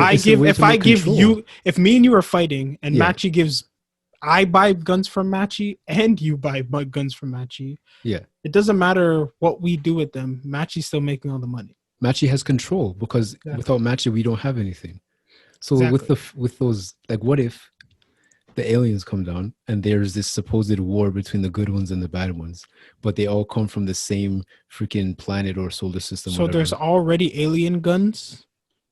Speaker 2: me and you are fighting and Matchy gives, I buy guns from Matchy and you buy guns from Matchy.
Speaker 3: Yeah.
Speaker 2: It doesn't matter what we do with them. Matchy's still making all the money.
Speaker 3: Matchy has control because without Matchy we don't have anything. So with those, like, what if the aliens come down and there's this supposed war between the good ones and the bad ones, but they all come from the same freaking planet or solar system?
Speaker 2: So there's already alien guns?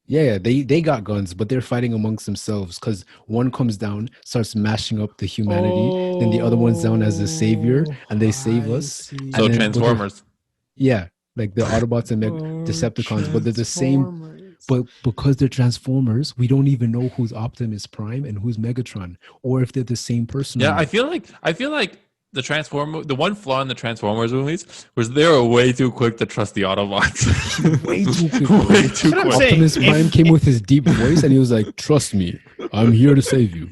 Speaker 3: Yeah, they got guns, but they're fighting amongst themselves because one comes down, starts mashing up the humanity, then the other one's down as the savior, and they save us.
Speaker 1: So Transformers.
Speaker 3: Yeah, like the Autobots and Decepticons, but they're the same. But because they're Transformers, we don't even know who's Optimus Prime and who's Megatron, or if they're the same person.
Speaker 1: Yeah, I feel like the one flaw in the Transformers movies was they were way too quick to trust the Autobots.
Speaker 3: way too quick.
Speaker 1: Way too quick.
Speaker 3: Optimus Prime came with his deep voice and he was like, "Trust me, I'm here to save you."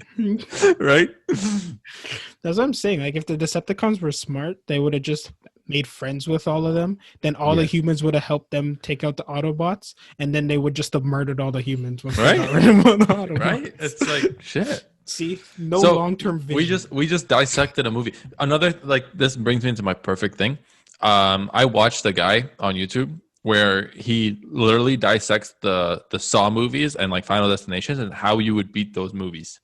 Speaker 1: Right?
Speaker 2: That's what I'm saying. Like, if the Decepticons were smart, they would have just made friends with all of them. Then all the humans would have helped them take out the Autobots, and then they would just have murdered all the humans. Once they got rid of all the Autobots.
Speaker 1: Right? It's like shit.
Speaker 2: See, long-term vision.
Speaker 1: We just dissected a movie. Another, like, this brings me into my perfect thing. I watched a guy on YouTube where he literally dissects the Saw movies and like Final Destinations and how you would beat those movies.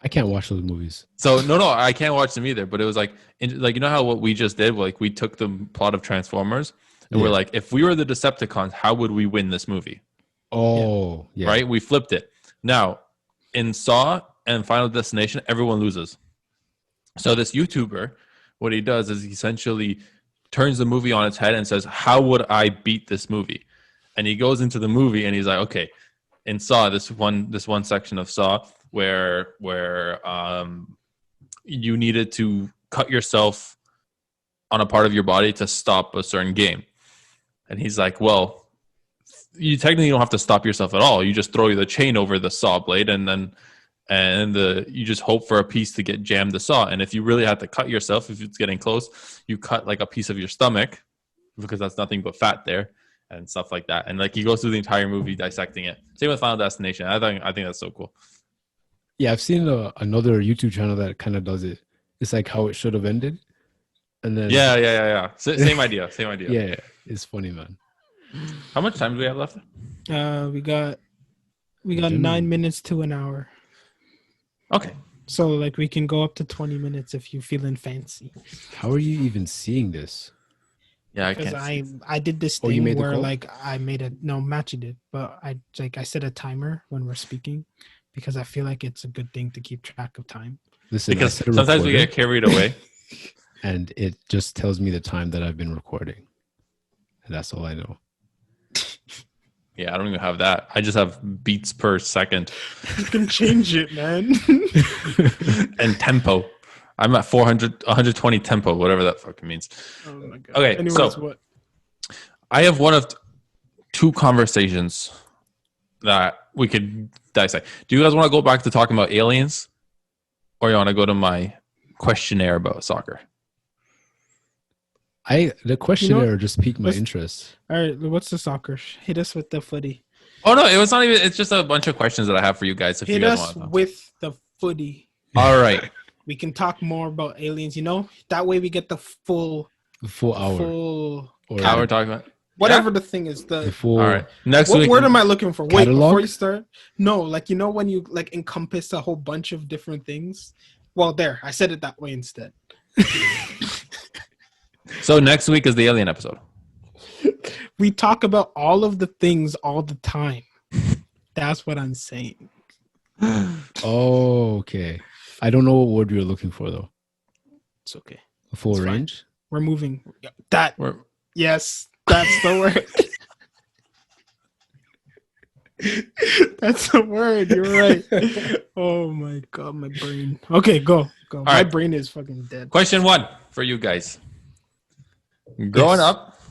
Speaker 3: I can't watch those movies.
Speaker 1: So no, I can't watch them either. But it was like you know how what we just did, like we took the plot of Transformers and we're like, if we were the Decepticons, how would we win this movie?
Speaker 3: Oh, yeah.
Speaker 1: Right? We flipped it. Now, in Saw and Final Destination, everyone loses. So this YouTuber, what he does is he essentially turns the movie on its head and says, how would I beat this movie? And he goes into the movie and he's like, okay, in Saw, this one section of Saw where you needed to cut yourself on a part of your body to stop a certain game. And he's like, well, you technically don't have to stop yourself at all. You just throw the chain over the saw blade, and you just hope for a piece to get jammed the saw. And if you really had to cut yourself, if it's getting close, you cut like a piece of your stomach, because that's nothing but fat there and stuff like that. And like he goes through the entire movie dissecting it. Same with Final Destination. I think that's so cool.
Speaker 3: Yeah, I've seen another YouTube channel that kind of does it. It's like how it should have ended. And then
Speaker 1: Same idea.
Speaker 3: Yeah, it's funny, man.
Speaker 1: How much time do we have left?
Speaker 2: We got 9 minutes to an hour.
Speaker 1: Okay.
Speaker 2: So like we can go up to 20 minutes if you're feeling fancy.
Speaker 3: How are you even seeing this?
Speaker 1: Yeah,
Speaker 2: because I did this thing where like I made a Matchy did, but I set a timer when we're speaking because I feel like it's a good thing to keep track of time.
Speaker 3: Listen,
Speaker 1: because sometimes we get carried away.
Speaker 3: And it just tells me the time that I've been recording. And that's all I know.
Speaker 1: Yeah, I don't even have that. I just have beats per second.
Speaker 2: You can change it, man.
Speaker 1: And tempo. I'm at 120 tempo, whatever that fucking means.
Speaker 2: Oh my God.
Speaker 1: Okay,
Speaker 2: anyways,
Speaker 1: so
Speaker 2: what?
Speaker 1: I have one of two conversations that we could dissect. Do you guys want to go back to talking about aliens? Or you want to go to my questionnaire about soccer?
Speaker 3: The questionnaire just piqued my interest.
Speaker 2: All right, what's the soccer? Hit us with the footy.
Speaker 1: Oh no, it was not even. It's just a bunch of questions that I have for you guys. If
Speaker 2: Hit
Speaker 1: you guys
Speaker 2: us
Speaker 1: want
Speaker 2: with the footy.
Speaker 1: All right.
Speaker 2: We can talk more about aliens. That way we get the full
Speaker 3: hour.
Speaker 1: How we're talking about
Speaker 2: whatever the thing is. The
Speaker 3: full.
Speaker 1: All right. Next
Speaker 2: what
Speaker 1: week.
Speaker 2: word am I looking for? Wait,
Speaker 3: catalog?
Speaker 2: before you start. No, like when you like encompass a whole bunch of different things. Well, there, I said it that way instead.
Speaker 1: So next week is the alien episode.
Speaker 2: We talk about all of the things all the time. That's what I'm saying.
Speaker 3: Oh, okay. I don't know what word you're looking for though.
Speaker 2: It's okay.
Speaker 3: A full
Speaker 2: It's fine.
Speaker 3: range.
Speaker 2: We're moving. Yes, that's the word. That's the word. You're right. Oh my God, my brain. Okay, go. My
Speaker 1: right.
Speaker 2: brain is fucking dead.
Speaker 1: Question 1 for you guys. Growing up,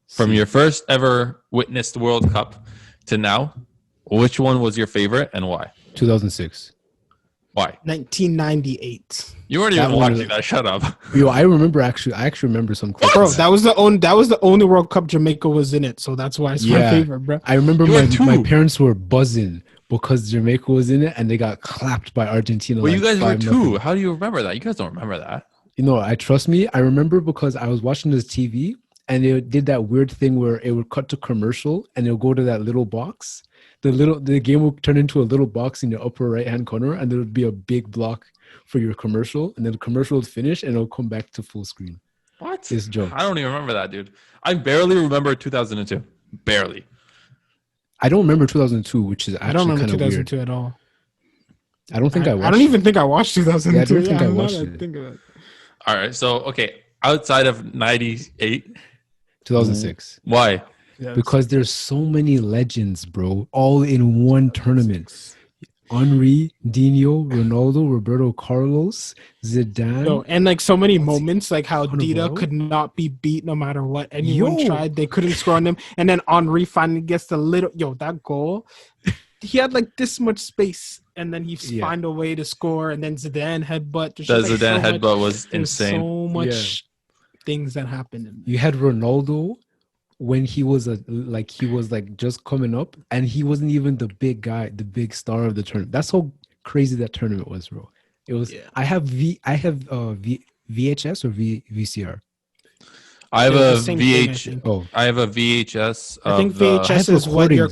Speaker 1: from your first ever witnessed World Cup to now, which one was your favorite and why?
Speaker 3: 2006.
Speaker 1: Why?
Speaker 2: 1998.
Speaker 1: You weren't even watching that. Shut up.
Speaker 3: Yo, I actually remember some clips.
Speaker 2: Bro, that was the only World Cup Jamaica was in it, so that's why it's my favorite, bro.
Speaker 3: I remember my parents were buzzing because Jamaica was in it and they got clapped by Argentina.
Speaker 1: Well, you guys were 2. How do you remember that? You guys don't remember that.
Speaker 3: Trust me. I remember because I was watching this TV and they did that weird thing where it would cut to commercial and it would go to that little box. The game would turn into a little box in your upper right hand corner and there would be a big block for your commercial, and then the commercial would finish and it'll come back to full screen.
Speaker 1: What?
Speaker 3: It's jokes.
Speaker 1: I don't even remember that, dude. I barely remember 2002. Barely.
Speaker 3: I don't remember 2002, which is actually
Speaker 2: I don't remember
Speaker 3: 2002
Speaker 2: at all.
Speaker 3: I don't think I watched.
Speaker 2: I don't even think I watched 2002.
Speaker 3: Yeah, I don't think I watched it.
Speaker 2: Think of it.
Speaker 1: All right. So, okay. Outside of 98.
Speaker 3: 2006.
Speaker 1: Why?
Speaker 3: Because there's so many legends, bro, all in one tournament. Henry, Dino, Ronaldo, Roberto Carlos, Zidane.
Speaker 2: And like so many moments, like how Dida could not be beat no matter what anyone tried. They couldn't score on him. And then Henry finally gets that goal. He had like this much space, and then he find a way to score. And then Zidane headbutt.
Speaker 1: Zidane headbutt was insane.
Speaker 2: So much things that happened.
Speaker 3: You had Ronaldo when he was just coming up, and he wasn't even the big guy, the big star of the tournament. That's how crazy that tournament was, bro. It was. Yeah. I have VHS or VCR.
Speaker 1: I have a VHS. I have a VHS.
Speaker 2: I think VHS is what you're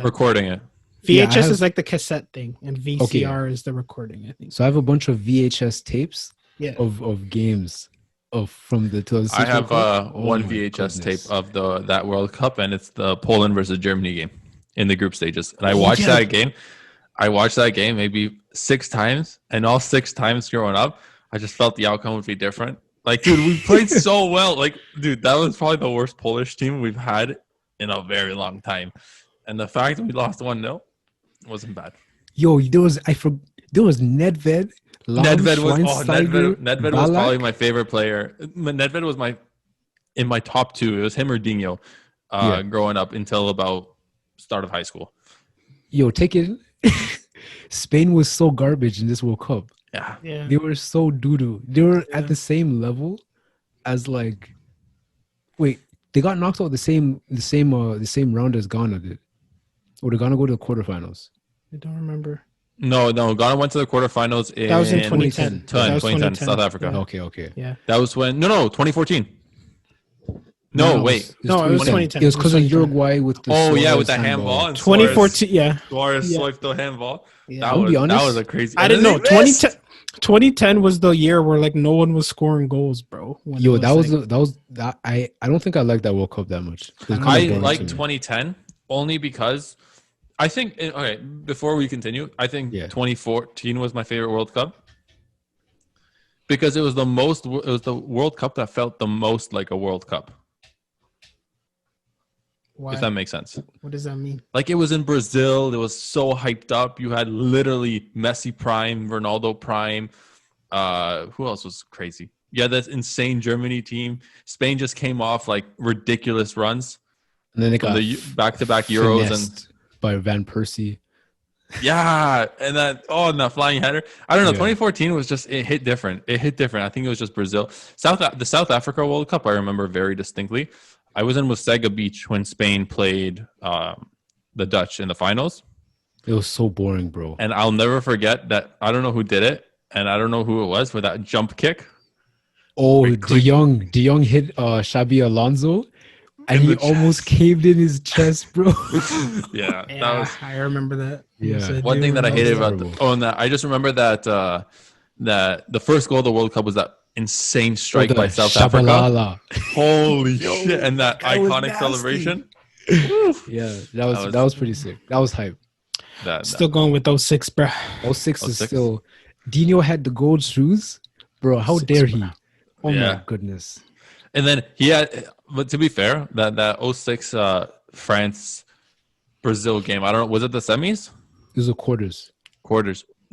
Speaker 1: recording it.
Speaker 2: VHS is like the cassette thing, and VCR is the recording, I think.
Speaker 3: So I have a bunch of VHS tapes of games from the 2006.
Speaker 1: I have one VHS tape of that World Cup, and it's the Poland versus Germany game in the group stages. And I watched that game. I watched that game maybe 6 times, and all 6 times growing up, I just felt the outcome would be different. Like, dude, we played so well. Like, dude, that was probably the worst Polish team we've had in a very long time. And the fact that we lost 1-0 wasn't bad.
Speaker 3: Yo, there was Nedved.
Speaker 1: Nedved was probably my favorite player. Nedved was in my top two. It was him or Dinho growing up until about start of high school.
Speaker 3: Yo, take it. Spain was so garbage in this World Cup.
Speaker 2: Yeah.
Speaker 3: They were so doo-doo. They were at the same level as like. Wait, they got knocked out the same round as Ghana did, or did Ghana go to the quarterfinals?
Speaker 2: I don't remember.
Speaker 1: No. Ghana went to the quarterfinals in
Speaker 2: That was in 2010.
Speaker 1: 2010, South Africa.
Speaker 3: Yeah. Okay.
Speaker 2: Yeah.
Speaker 1: That was when 2014. No, wait.
Speaker 2: It was 2010.
Speaker 3: It was because of Uruguay with the
Speaker 1: with the handball. And
Speaker 2: 2014, yeah.
Speaker 1: Suarez swiped the handball.
Speaker 2: Yeah.
Speaker 3: I'll be honest.
Speaker 1: That was a crazy.
Speaker 2: I didn't know. 2010 was the year where like no one was scoring goals, bro.
Speaker 3: Yo, I don't think I liked that World Cup that much.
Speaker 1: I like 2010 only because I think before we continue, I think 2014 was my favorite World Cup because it was the World Cup that felt the most like a World Cup.
Speaker 2: Why?
Speaker 1: If that makes sense.
Speaker 2: What does that mean?
Speaker 1: Like it was in Brazil. It was so hyped up. You had literally Messi prime, Ronaldo prime. Who else was crazy? Yeah, that insane Germany team. Spain just came off like ridiculous runs.
Speaker 3: And then they got
Speaker 1: the back-to-back Euros and
Speaker 3: by Van Persie.
Speaker 1: Yeah, and that flying header. I don't know. 2014 was just it hit different. I think it was just Brazil. The South Africa World Cup I remember very distinctly. I was in Wasega Beach when Spain played the Dutch in the finals.
Speaker 3: It was so boring, bro.
Speaker 1: And I'll never forget that. I don't know who did it, and I don't know who it was for that jump kick.
Speaker 3: Oh, De Jong hit Xabi Alonso, and he almost caved in his chest, bro.
Speaker 2: I remember that.
Speaker 3: Yeah.
Speaker 1: One thing that I hated about I just remember that the first goal of the World Cup was that insane strike by South Africa. Holy shit! And that iconic celebration.
Speaker 3: Yeah, that was pretty sick. That was hype.
Speaker 2: Still going with 06, bro.
Speaker 3: 06 is still. Dinho had the gold shoes, bro. How dare he? Oh my goodness.
Speaker 1: And then he had, but to be fair, that 06 France Brazil game. I don't know. Was it the semis?
Speaker 3: It was the quarters.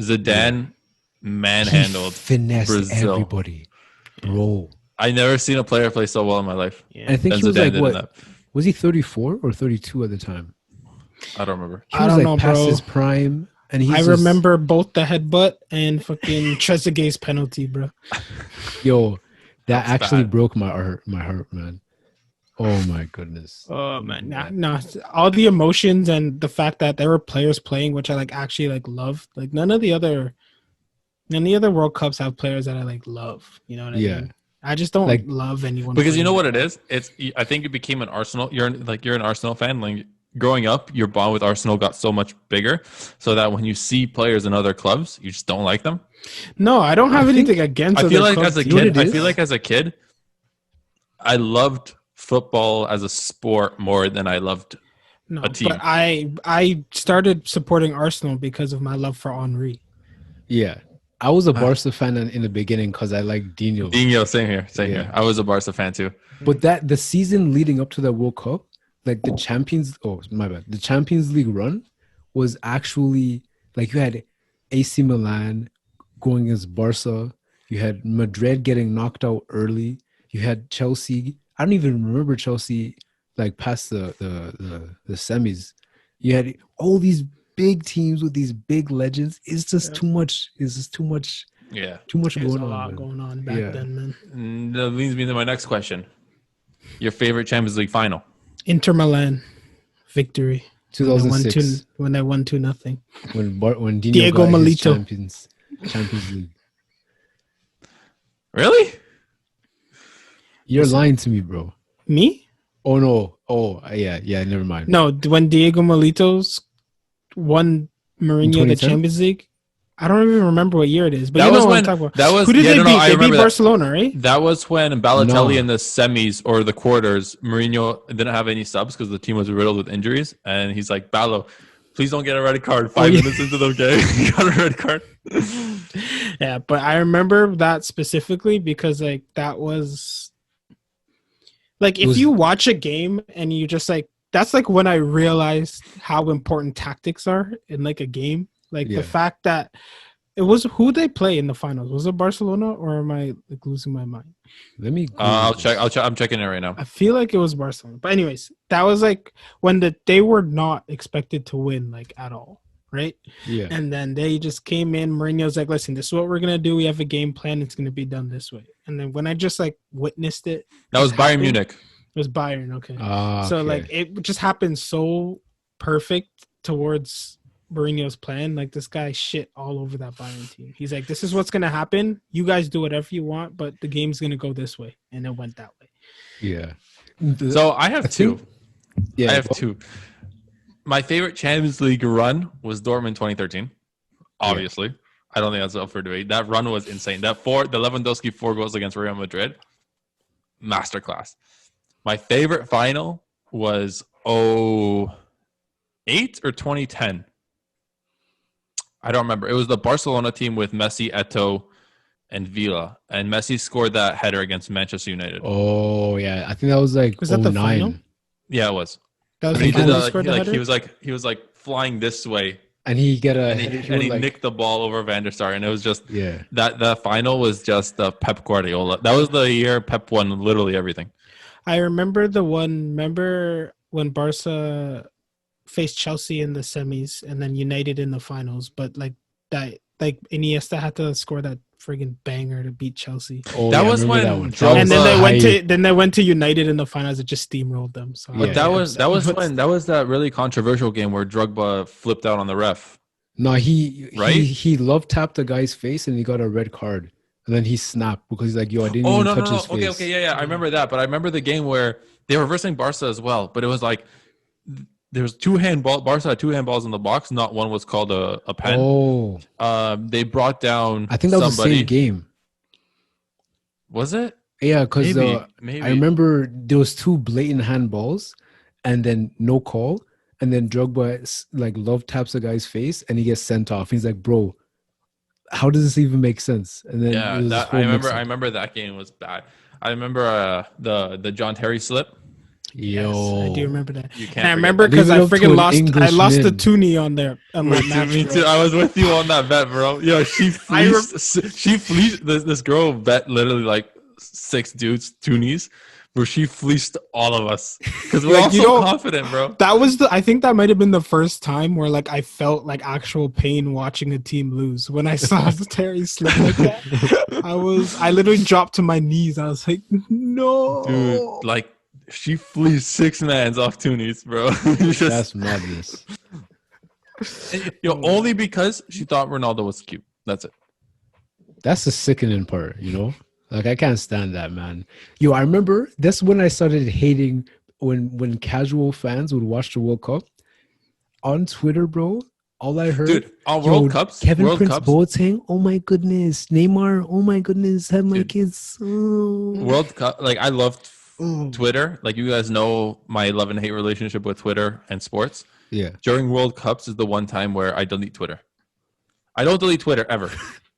Speaker 1: Zidane manhandled
Speaker 3: finessed
Speaker 1: Brazil.
Speaker 3: Everybody, bro.
Speaker 1: I never seen a player play so well in my life.
Speaker 3: Yeah. I think he was like what? Was he 34 or 32 at the time?
Speaker 1: I don't remember.
Speaker 3: He was like past his prime, and
Speaker 2: I remember both the headbutt and fucking Trezeguet's penalty, bro.
Speaker 3: Yo, that actually broke my heart, man. Oh my goodness.
Speaker 2: Oh man, no, all the emotions and the fact that there were players playing, which I like actually like love. Like none of the other World Cups have players that I like love. You know what I mean? I just don't like love anyone
Speaker 1: because you know what it is. I think it became an Arsenal. You're an Arsenal fan. Like growing up, your bond with Arsenal got so much bigger, so that when you see players in other clubs, you just don't like them.
Speaker 2: No, I don't have anything against.
Speaker 1: I feel like as a kid, I loved football as a sport more than I loved a team.
Speaker 2: But I started supporting Arsenal because of my love for Henry.
Speaker 3: Yeah. I was a Barca fan in the beginning because I liked Dinho.
Speaker 1: Same here. I was a Barca fan too.
Speaker 3: But the season leading up to the World Cup, like the Champions League run was actually like you had AC Milan going against Barca. You had Madrid getting knocked out early. You had Chelsea. I don't even remember Chelsea like past the semis. You had all these big teams with these big legends. It's just too much. It's just too much.
Speaker 1: Yeah,
Speaker 3: too much
Speaker 2: There's
Speaker 3: going
Speaker 2: a
Speaker 3: on.
Speaker 2: lot going on back then, man.
Speaker 1: That leads me to my next question. Your favorite Champions League final?
Speaker 2: Inter Milan victory.
Speaker 3: 2006
Speaker 2: when they won 2-0.
Speaker 3: When Dinho
Speaker 2: Diego
Speaker 3: got his
Speaker 2: Milito
Speaker 3: Champions League.
Speaker 1: Really?
Speaker 3: You're lying to me, bro.
Speaker 2: Me?
Speaker 3: Oh no. Oh yeah. Never mind.
Speaker 2: No, when Diego Milito's won Mourinho the Champions League. I don't even remember what year it is, but
Speaker 1: that
Speaker 2: you know
Speaker 1: was
Speaker 2: what
Speaker 1: when,
Speaker 2: I'm talking about.
Speaker 1: That was,
Speaker 2: who did they beat?
Speaker 1: I
Speaker 2: they beat
Speaker 1: that.
Speaker 2: Barcelona, right?
Speaker 1: That was when Balotelli in the semis or the quarters, Mourinho didn't have any subs because the team was riddled with injuries. And he's like, Balo, please don't get a red card 5 minutes into the game. You got a red card.
Speaker 2: Yeah, but I remember that specifically because like that was... Like if you watch a game and you just like that's like when I realized how important tactics are in like a game. Like the fact that it was who they play in the finals. Was it Barcelona or am I like losing my mind?
Speaker 3: Let me.
Speaker 1: I'll check. I'm checking it right now.
Speaker 2: I feel like it was Barcelona. But anyways, that was like when they were not expected to win like at all, right?
Speaker 3: Yeah.
Speaker 2: And then they just came in. Mourinho's like, listen, this is what we're gonna do. We have a game plan. It's gonna be done this way. And then when I just like witnessed it,
Speaker 1: That was Bayern Munich.
Speaker 2: It was Bayern. Okay.
Speaker 3: So
Speaker 2: So like it just happened so perfect towards Mourinho's plan. Like this guy shit all over that Bayern team. He's like, this is what's gonna happen. You guys do whatever you want, but the game's gonna go this way, and it went that way.
Speaker 3: Yeah.
Speaker 1: So I have two.
Speaker 3: Yeah,
Speaker 1: I have two. My favorite Champions League run was Dortmund 2013. Obviously, I don't think that's up for debate. That run was insane. The Lewandowski 4 goals against Real Madrid, masterclass. My favorite final was 2008 or 2010. I don't remember. It was the Barcelona team with Messi, Eto'o, and Villa, and Messi scored that header against Manchester United.
Speaker 3: Oh yeah, I think that was like
Speaker 2: Was that the
Speaker 3: 09.
Speaker 2: final?
Speaker 1: Yeah, it was.
Speaker 2: That was
Speaker 1: I mean,
Speaker 2: the
Speaker 1: he
Speaker 2: final
Speaker 1: did
Speaker 2: he scored the
Speaker 1: like
Speaker 2: header?
Speaker 1: he was like flying this way,
Speaker 3: And he get a
Speaker 1: and he nicked the ball over Van der Sar, and it was just that the final was just the Pep Guardiola. That was the year Pep won literally everything.
Speaker 2: I remember the one. Remember when Barca faced Chelsea in the semis and then United in the finals, but like Iniesta had to score that friggin' banger to beat Chelsea.
Speaker 3: Oh,
Speaker 1: That
Speaker 3: yeah,
Speaker 1: was
Speaker 3: I remember
Speaker 1: when
Speaker 3: that one.
Speaker 2: And
Speaker 1: Drogba-
Speaker 2: then they went to United in the finals. It just steamrolled them. So
Speaker 1: But
Speaker 3: Yeah.
Speaker 1: that was that really controversial game where Drogba flipped out on the ref.
Speaker 3: No, he
Speaker 1: Right?
Speaker 3: he love tapped the guy's face and he got a red card. And then he snapped because he's like, yo, I didn't even touch his face.
Speaker 1: Okay, yeah. I remember that, but I remember the game where they were versing Barca as well. But it was like there was Barca had 2 handballs in the box. Not one was called a pen.
Speaker 3: Oh,
Speaker 1: They brought down.
Speaker 3: I think that was
Speaker 1: somebody.
Speaker 3: the same game.
Speaker 1: Was it?
Speaker 3: Yeah, because
Speaker 1: Maybe.
Speaker 3: I remember there was 2 blatant handballs and then no call. And then Drogba like love taps a guy's face and he gets sent off. He's like, bro, how does this even make sense? And then
Speaker 1: Yeah, I remember that game was bad. I remember the John Terry slip.
Speaker 3: Yo,
Speaker 2: Yes, I do remember that.
Speaker 1: You can't.
Speaker 2: And I remember because I friggin' lost the toonie on there. On that match,
Speaker 1: Me
Speaker 2: bro.
Speaker 1: too. I was with you on that bet, bro. Yo, she fleeced this girl bet literally like 6 dudes, toonies, where she fleeced all of us because we're all so confident, bro.
Speaker 2: That was I think that might have been the first time where like I felt like actual pain watching a team lose. When I saw Terry slip like that, I literally dropped to my knees. I was like, no,
Speaker 1: dude, like she fleeced 6 mans off toonies, bro.
Speaker 3: That's madness.
Speaker 1: Yo, only because she thought Ronaldo was cute. That's it.
Speaker 3: That's the sickening part, you know? Like, I can't stand that, man. Yo, I remember that's when I started hating when casual fans would watch the World Cup. On Twitter, bro, all I heard...
Speaker 1: Dude, on World Cups...
Speaker 3: Kevin
Speaker 1: World
Speaker 3: Prince
Speaker 1: Cups,
Speaker 3: Boateng, oh my goodness. Neymar, oh my goodness, have my kids. Oh.
Speaker 1: World Cup... Like, I loved Twitter. Like, you guys know my love and hate relationship with Twitter and sports.
Speaker 3: Yeah.
Speaker 1: During World Cups is the one time where I delete Twitter. I don't delete Twitter ever.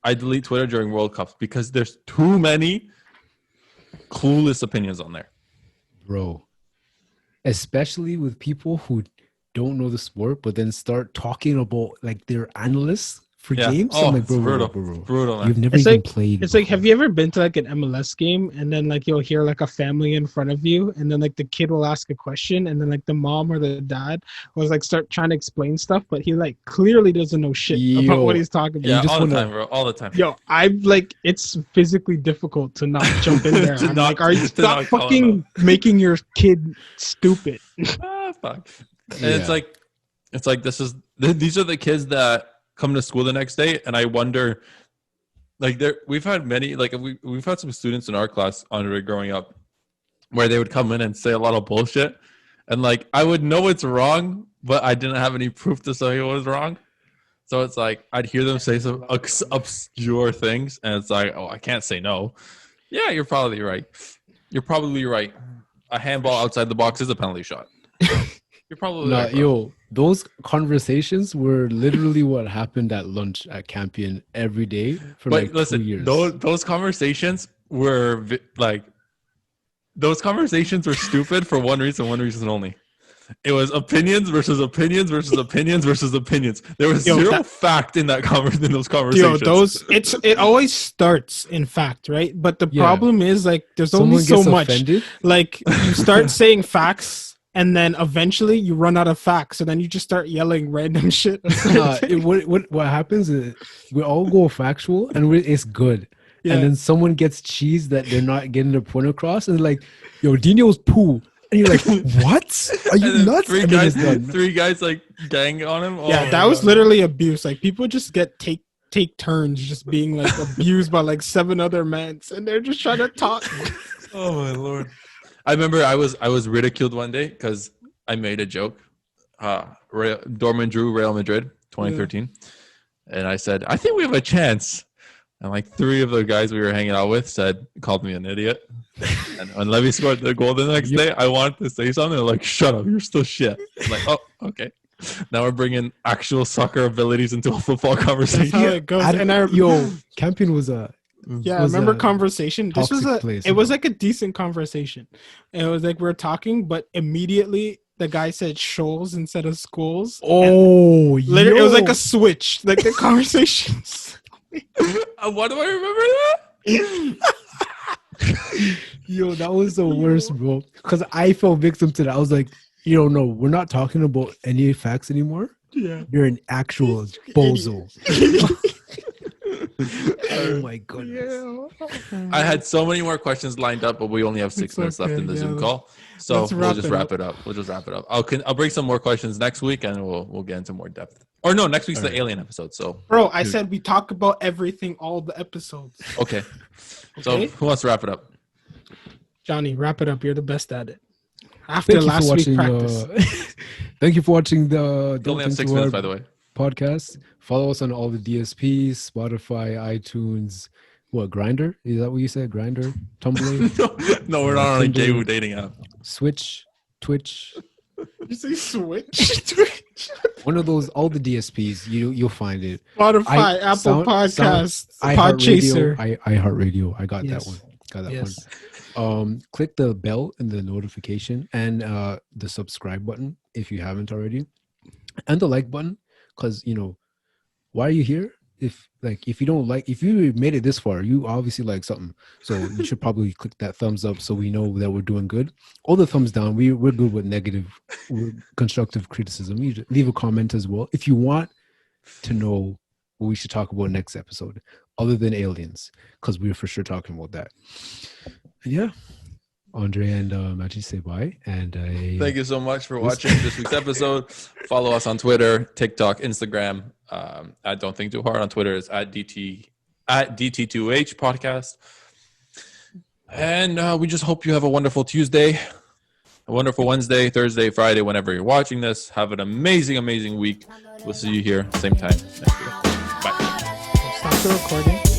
Speaker 1: I delete Twitter during World Cups because there's too many clueless opinions on there.
Speaker 3: Bro. Especially with people who don't know the sport, but then start talking about like their analysts for games.
Speaker 1: Oh,
Speaker 3: I'm like, bro,
Speaker 1: brutal, man.
Speaker 3: You've never
Speaker 2: It's
Speaker 3: even
Speaker 2: like-
Speaker 3: played.
Speaker 2: It's like, have you ever been to like an MLS game and then like you'll hear like a family in front of you and then like the kid will ask a question and then like the mom or the dad was like start trying to explain stuff, but he like clearly doesn't know shit about what he's talking about.
Speaker 1: Yeah,
Speaker 3: just
Speaker 1: all the
Speaker 3: wanna-
Speaker 1: time, bro. All the time.
Speaker 2: Yo, I'm like, it's physically difficult to not jump in there.
Speaker 1: To
Speaker 2: I'm
Speaker 1: not-
Speaker 2: like, are you
Speaker 1: to
Speaker 2: stop
Speaker 1: not call him
Speaker 2: fucking making your kid stupid?
Speaker 1: Fuck. And
Speaker 3: Yeah.
Speaker 1: it's like these are the kids that come to school the next day, and I wonder, like, we've had many, like, we've had some students in our class, Andre, growing up, where they would come in and say a lot of bullshit, and like I would know it's wrong, but I didn't have any proof to say it was wrong. So it's like I'd hear them say some obscure things, and it's like, oh, I can't say no. Yeah, you're probably right. You're probably right. A handball outside the box is a penalty shot. You're probably right, bro.
Speaker 3: Yo, those conversations were literally what happened at lunch at Campion every day for
Speaker 1: But
Speaker 3: like
Speaker 1: listen,
Speaker 3: 2 years.
Speaker 1: those conversations were stupid for one reason only. It was opinions versus opinions versus opinions versus opinions. There was zero fact in that in those conversations.
Speaker 2: It always starts in fact, right? But the problem is like there's
Speaker 3: Someone
Speaker 2: only so
Speaker 3: gets
Speaker 2: much.
Speaker 3: offended.
Speaker 2: Like you start saying facts, and then eventually you run out of facts, so then you just start yelling random shit.
Speaker 3: What happens is we all go factual, and it's good. Yeah. And then someone gets cheese that they're not getting their point across, and they're like, "Yo, Dino's poo." And you're like, "What? Are you nuts?"
Speaker 1: Three guys like gang on him.
Speaker 2: That was literally abuse. Like people just take turns just being like abused by like 7 other men, and they're just trying to talk.
Speaker 1: Oh my Lord! I remember I was ridiculed one day because I made a joke. Dortmund drew Real Madrid 2013, and I said, "I think we have a chance." And like 3 of the guys we were hanging out with called me an idiot. And when Levy scored the goal the next day, I wanted to say something. They're like, "Shut up, you're still shit." I'm like, "Oh, okay." Now we're bringing actual soccer abilities into a football conversation.
Speaker 2: That's how it goes.
Speaker 3: Campion was a
Speaker 2: I remember conversation. This was it was like a decent conversation. And it was like we're talking, but immediately the guy said Scholes instead of schools.
Speaker 3: Oh,
Speaker 2: literally, it was like a switch. Like the conversations.
Speaker 1: Why do I remember
Speaker 3: that? Yo, that was the worst, bro. Because I fell victim to that. I was like, no, we're not talking about any facts anymore.
Speaker 2: Yeah,
Speaker 3: you're an actual bozo. Oh my goodness.
Speaker 1: Yeah. I had so many more questions lined up, but we only have 6 minutes left in the Zoom call. So we'll just wrap it up. I'll bring some more questions next week, and we'll get into more depth. Or no, next week's the alien episode. So,
Speaker 2: bro, I said we talk about everything, all the episodes.
Speaker 1: Okay. So who wants to wrap it up?
Speaker 2: Johnny, wrap it up. You're the best at it. After last week's practice.
Speaker 3: Thank you for watching the.
Speaker 1: You only have 6 minutes, by the way.
Speaker 3: Podcast. Follow us on all the DSPs, Spotify, iTunes. What, Grindr? Is that what you said? Grindr? Tumblr?
Speaker 1: No, we're not on a gay dating app.
Speaker 3: Switch, Twitch.
Speaker 2: You say Switch? Twitch?
Speaker 3: One of those, all the DSPs, you'll find it.
Speaker 2: Spotify, Apple Podcasts, Podchaser.
Speaker 3: iHeartRadio. I got that one. Got that one. Click the bell and the notification and the subscribe button if you haven't already, and the like button, because why are you here? If you made it this far, you obviously like something, so you should probably click that thumbs up so we know that we're doing good. All the thumbs down, we're good with constructive criticism. You leave a comment as well if you want to know what we should talk about next episode, other than aliens, because we're for sure talking about that. Yeah, Andre and Maji say bye, and
Speaker 1: thank you so much for watching this week's episode. Follow us on Twitter, TikTok, Instagram. At Don't Think Too Hard on Twitter is at DT2H podcast. And we just hope you have a wonderful Tuesday, a wonderful Wednesday, Thursday, Friday, whenever you're watching this. Have an amazing, amazing week. We'll see you here same time next week. Bye.
Speaker 2: Stop the recording.